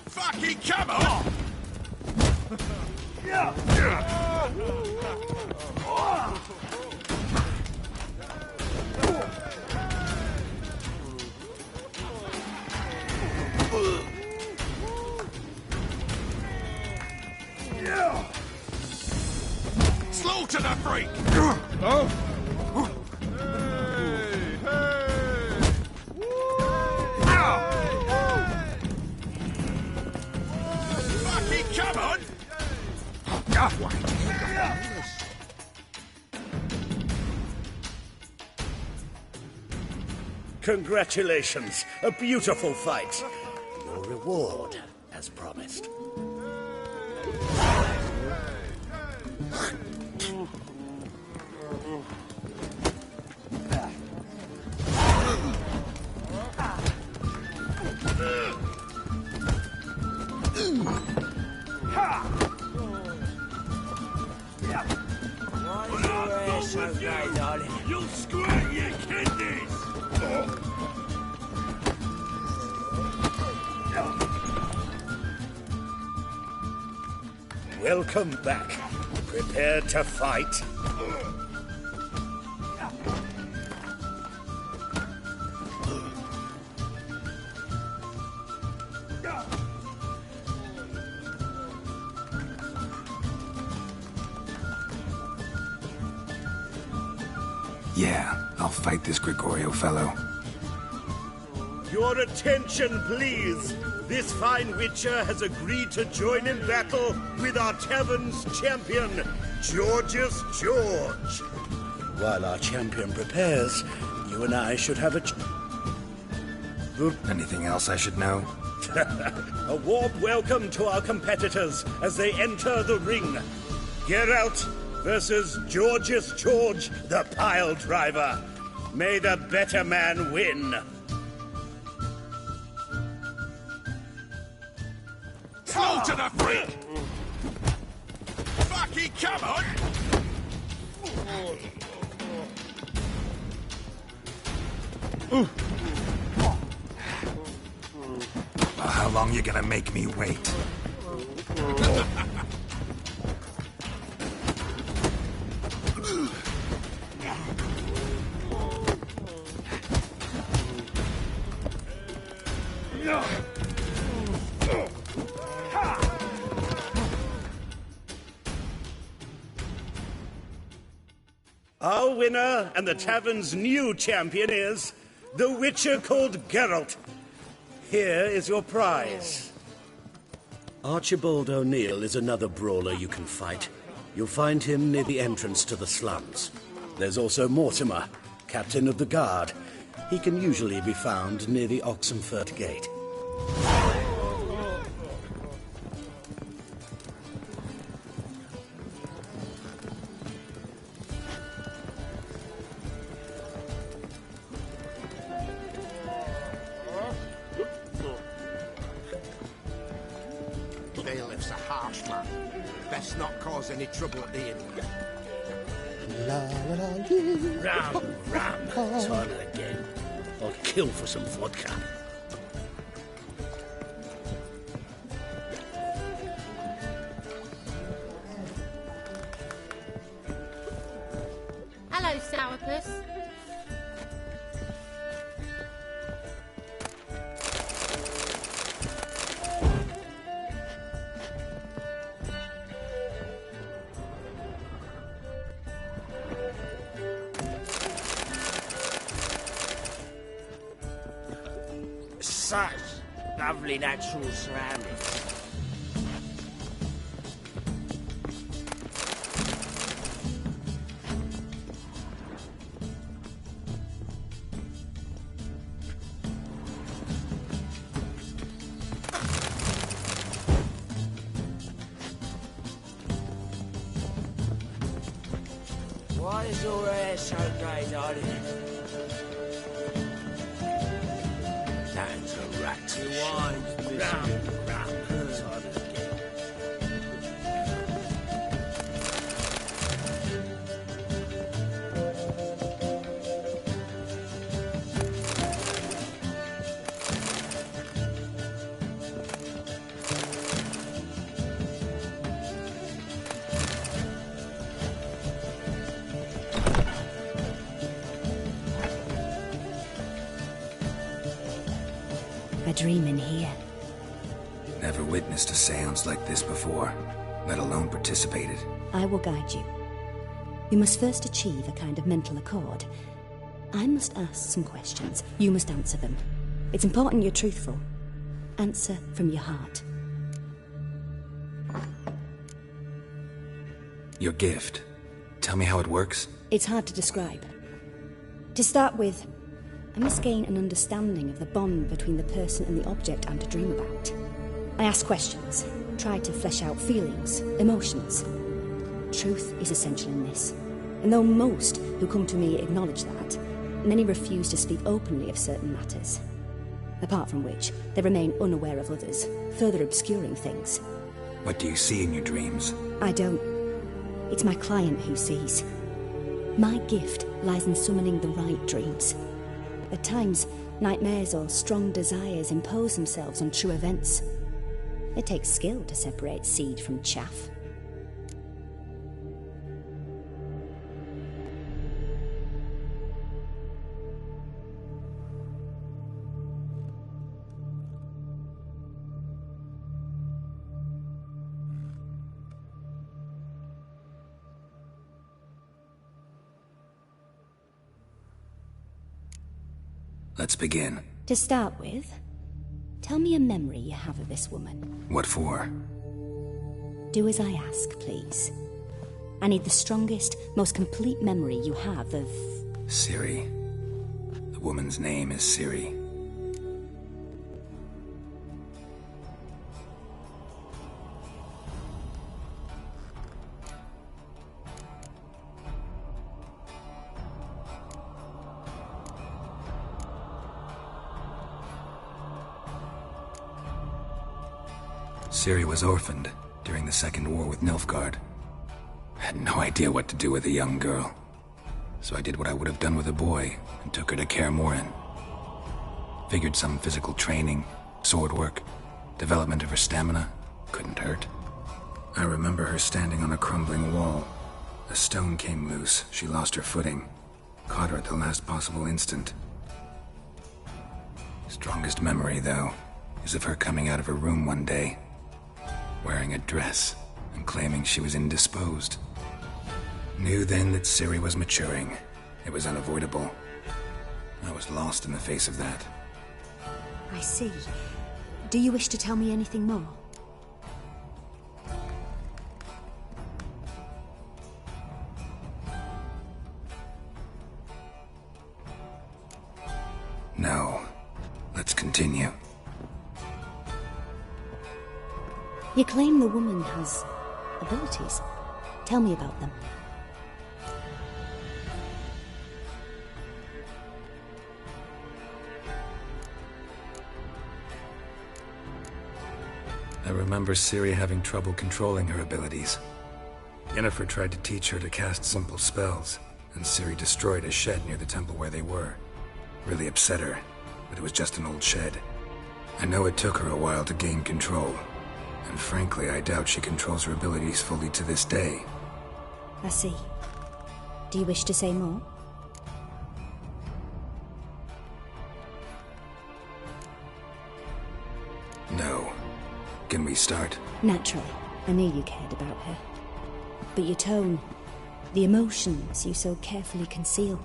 Fucking come on! Slaughter the freak! Oh? Fucking come on! Congratulations, a beautiful fight. Your reward, as promised. You'll squirt your kidneys! Welcome back. Prepared to fight? Yeah, I'll fight this Gregorio fellow. Your attention, please. This fine witcher has agreed to join in battle with our tavern's champion, Georgius George. While our champion prepares, you and I should have a... Anything else I should know? A warm welcome to our competitors as they enter the ring. Geralt versus Georgius George, the pile driver. May the better man win. Slaughter the freak! Fucking come on! How long you gonna make me wait? Our winner and the tavern's new champion is the Witcher called Geralt. Here is your prize. Archibald O'Neill is another brawler you can fight. You'll find him near the entrance to the slums. There's also Mortimer, captain of the guard. He can usually be found near the Oxenfurt Gate. Bailiff's a harsh man. Best not cause any trouble at the inn. Ram, time again. I'll kill for some vodka. Hello, Sourpuss. Such lovely natural surroundings. Why is your hair so grey, darling? That's a rat. A dream in here. Never witnessed a seance like this before, let alone participated. I will guide you. You must first achieve a kind of mental accord. I must ask some questions. You must answer them. It's important you're truthful. Answer from your heart. Your gift. Tell me how it works. It's hard to describe. To start with, I must gain an understanding of the bond between the person and the object I'm to dream about. I ask questions, try to flesh out feelings, emotions. Truth is essential in this. And though most who come to me acknowledge that, many refuse to speak openly of certain matters. Apart from which, they remain unaware of others, further obscuring things. What do you see in your dreams? I don't. It's my client who sees. My gift lies in summoning the right dreams. At times, nightmares or strong desires impose themselves on true events. It takes skill to separate seed from chaff. Let's begin. To start with, tell me a memory you have of this woman. What for? Do as I ask, please. I need the strongest, most complete memory you have of... Ciri. The woman's name is Ciri. Ciri was orphaned during the Second War with Nilfgaard. I had no idea what to do with a young girl. So I did what I would have done with a boy and took her to Kaer Morhen. Figured some physical training, sword work, development of her stamina couldn't hurt. I remember her standing on a crumbling wall. A stone came loose, she lost her footing. Caught her at the last possible instant. Strongest memory, though, is of her coming out of her room one day, wearing a dress and claiming she was indisposed. Knew then that Ciri was maturing. It was unavoidable. I was lost in the face of that. I see. Do you wish to tell me anything more? No. Let's continue. You claim the woman has abilities. Tell me about them. I remember Ciri having trouble controlling her abilities. Yennefer tried to teach her to cast simple spells, and Ciri destroyed a shed near the temple where they were. Really upset her, but it was just an old shed. I know it took her a while to gain control, and frankly, I doubt she controls her abilities fully to this day. I see. Do you wish to say more? No. Can we start? Naturally. I knew you cared about her. But your tone, the emotions you so carefully conceal.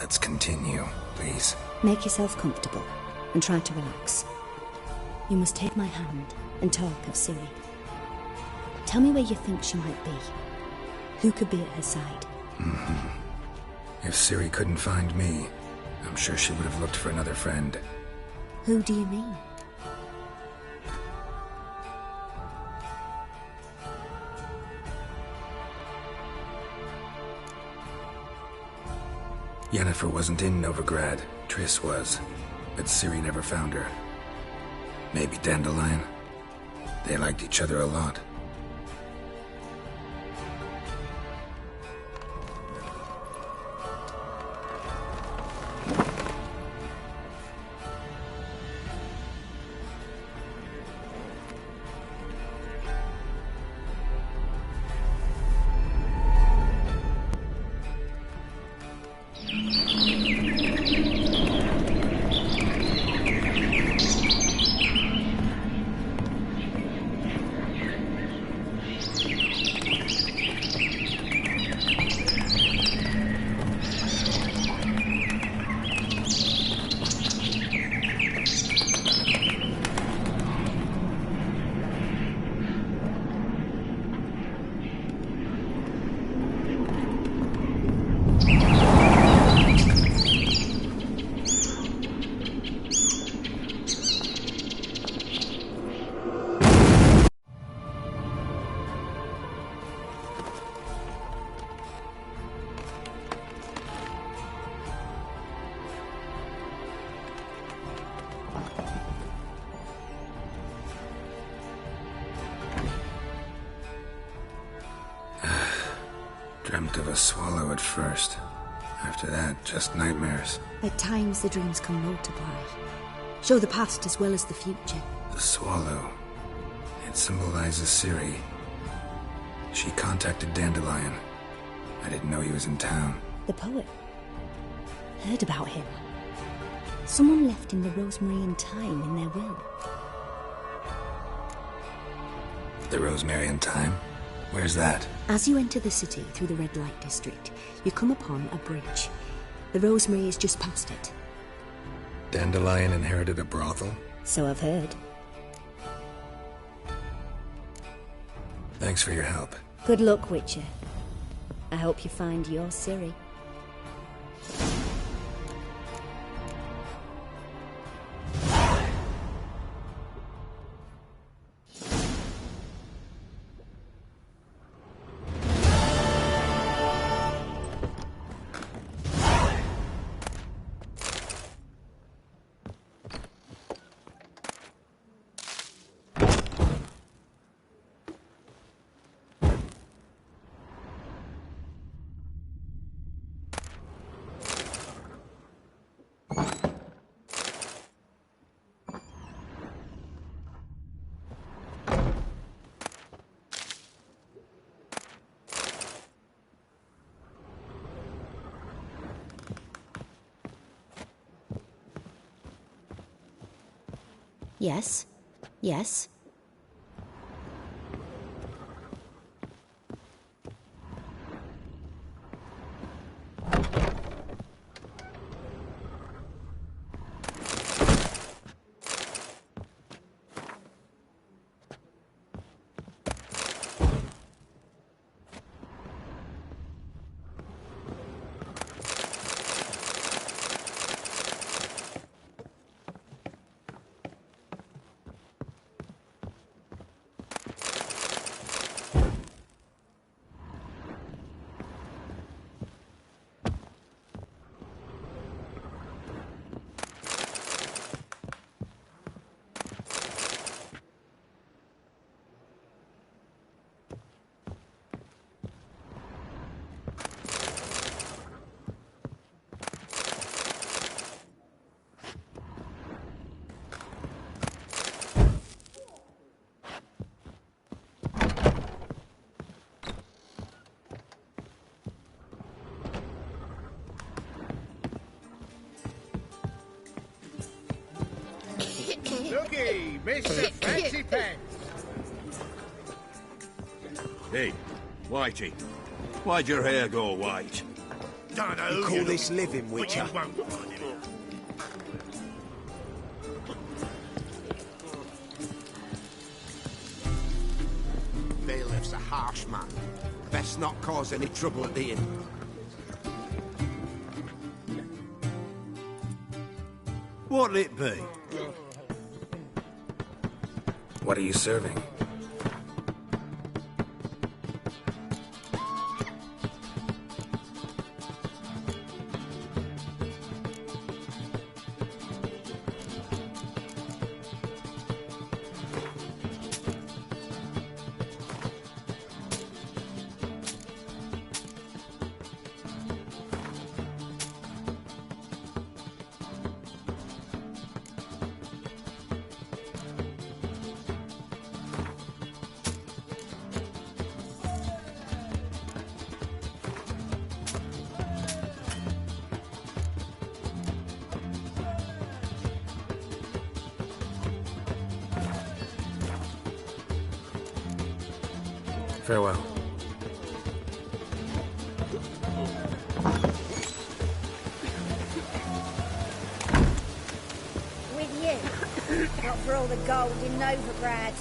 Let's continue, please. Make yourself comfortable and try to relax. You must take my hand and talk of Ciri. Tell me where you think she might be. Who could be at her side? If Ciri couldn't find me, I'm sure she would have looked for another friend. Who do you mean? Yennefer wasn't in Novigrad. Triss was. But Ciri never found her. Maybe Dandelion? They liked each other a lot. Dreamt of a swallow at first. After that, just nightmares. At times the dreams can multiply. Show the past as well as the future. The swallow. It symbolizes Ciri. She contacted Dandelion. I didn't know he was in town. The poet. Heard about him. Someone left in the Rosemary Time in their will. The Rosemary Time? Where's that? As you enter the city through the Red Light District, you come upon a bridge. The Rosemary is just past it. Dandelion inherited a brothel? So I've heard. Thanks for your help. Good luck, Witcher. I hope you find your Ciri. Yes. Yes. Looky, Mr. Fancy Pants. Hey, Whitey, why'd your hair go white? Dunno. You call this living, Witcher? You won't find him. Bailiff's a harsh man. Best not cause any trouble at the inn. What'll it be? What are you serving? Farewell. With you. Not for all the gold in Novigrad.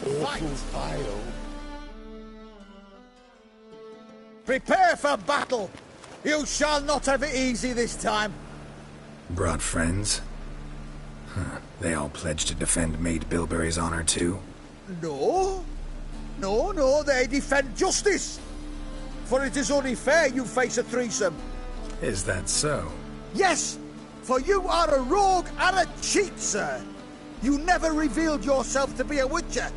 awful fail. Prepare for battle! You shall not have it easy this time. Brought friends? Huh. They all pledged to defend Maid Bilberry's honor too? No. No, they defend justice. For it is only fair you face a threesome. Is that so? Yes, for you are a rogue and a cheat, sir. You never revealed yourself to be a witcher.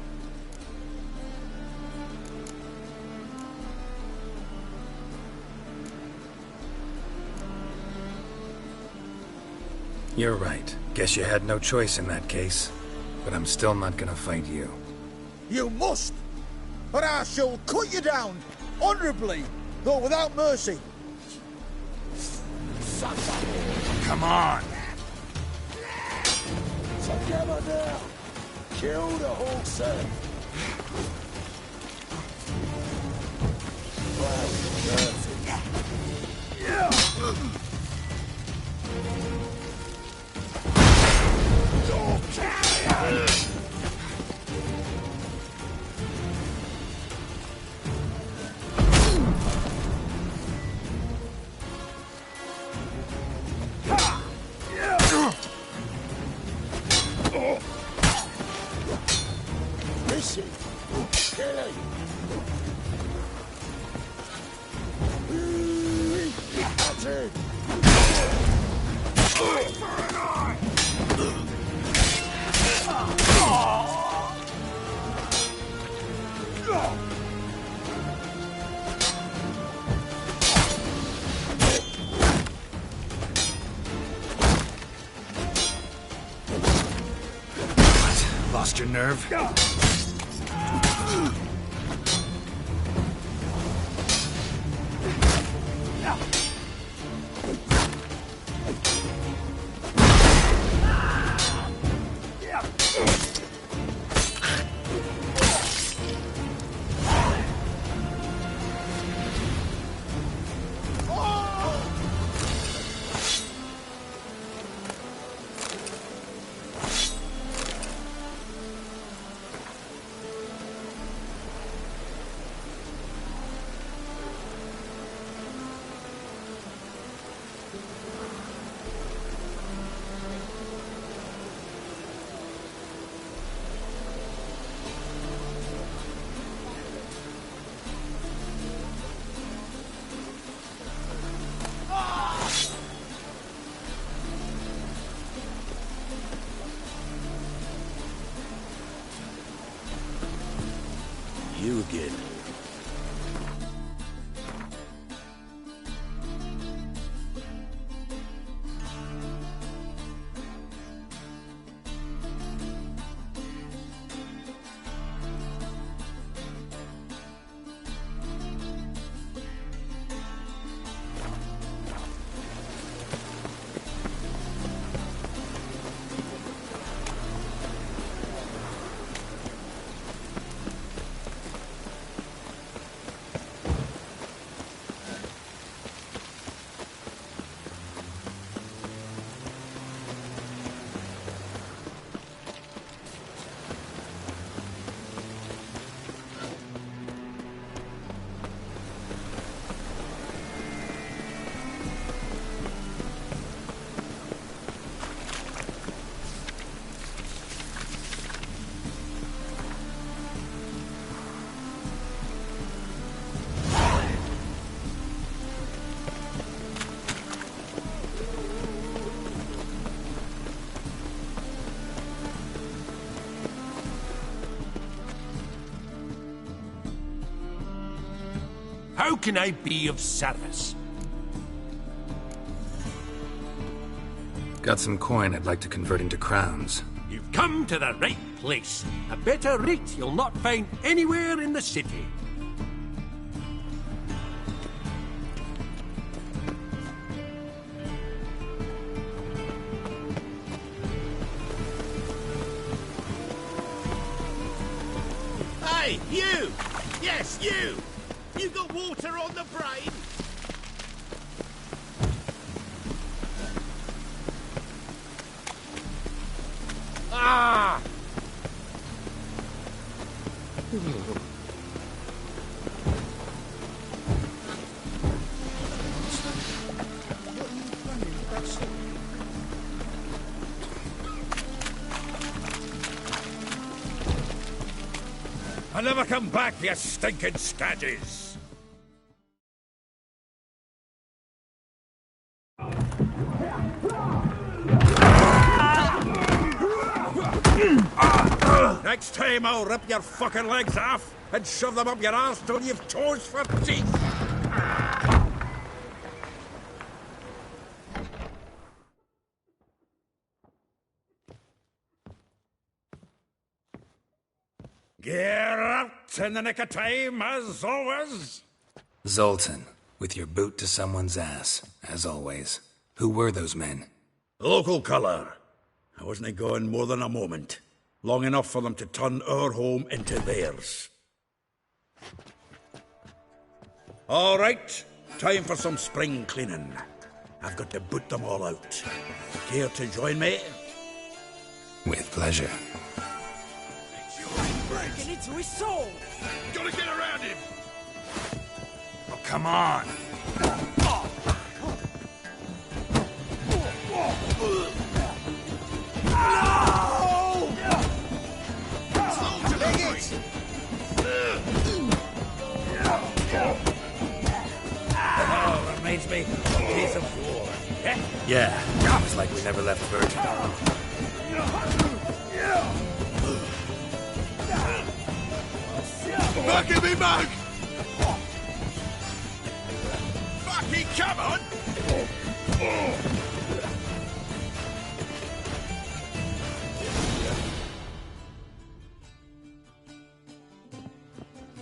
You're right. Guess you had no choice in that case. But I'm still not gonna fight you. You must, or I shall cut you down, honourably, though without mercy. Come on! Together now! Kill the whole set! Missing! Killing! That's it! Lost your nerve? You again. How can I be of service? Got some coin I'd like to convert into crowns. You've come to the right place. A better rate you'll not find anywhere in the city. Hey, you! Yes, you! You got water on the brain? Ah! I'll never come back, you stinking scadges! Next time I'll rip your fucking legs off and shove them up your arse till you've toes for teeth! Get out in the nick of time, as always! Zoltan, with your boot to someone's ass, as always. Who were those men? Local colour. I wasn't gone more than a moment. Long enough for them to turn our home into theirs. All right, time for some spring cleaning. I've got to boot them all out. Care to join me? With pleasure. Breaking into his soul! Gotta get around him! Oh, come on! Oh, reminds me of a piece of war. Yeah, it was like we never left Virgin. Bucky me mug! Bucky, come on!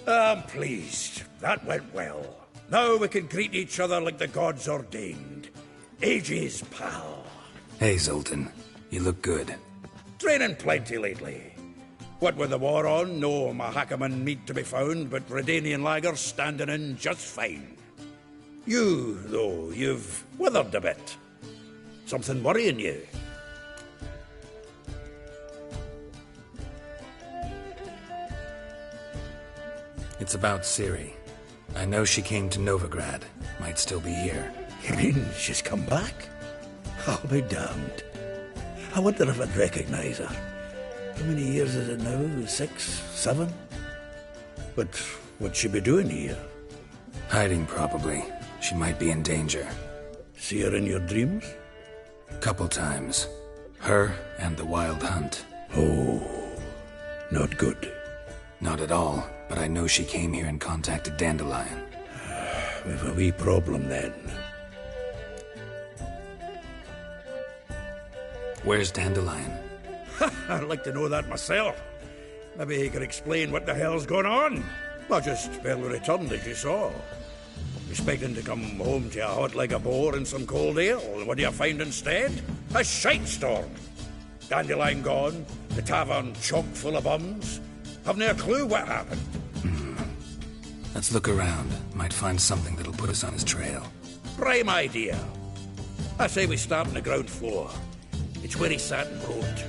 I'm pleased. That went well. Now we can greet each other like the gods ordained. Ages, pal. Hey, Zoltan. You look good. Training plenty lately. What with the war on, no Mahakaman meat to be found, but Redanian lagers standing in just fine. You, though, you've withered a bit. Something worrying you? It's about Ciri. I know she came to Novigrad. Might still be here. You mean she's come back? I'll be damned. I wonder if I'd recognize her. How many years is it now? 6, 7? But what'd she be doing here? Hiding, probably. She might be in danger. See her in your dreams? Couple times. Her and the Wild Hunt. Oh, not good. Not at all, but I know she came here and contacted Dandelion. We've a wee problem then. Where's Dandelion? I'd like to know that myself. Maybe he could explain what the hell's going on. Well, just barely returned, as you saw. Expecting to come home to a hot like a boar and some cold ale, and what do you find instead? A shite storm. Dandelion gone, the tavern chock full of bums. Haven't a clue what happened. Let's look around. Might find something that'll put us on his trail. Prime idea. I say we start on the ground floor. It's where he sat and wrote.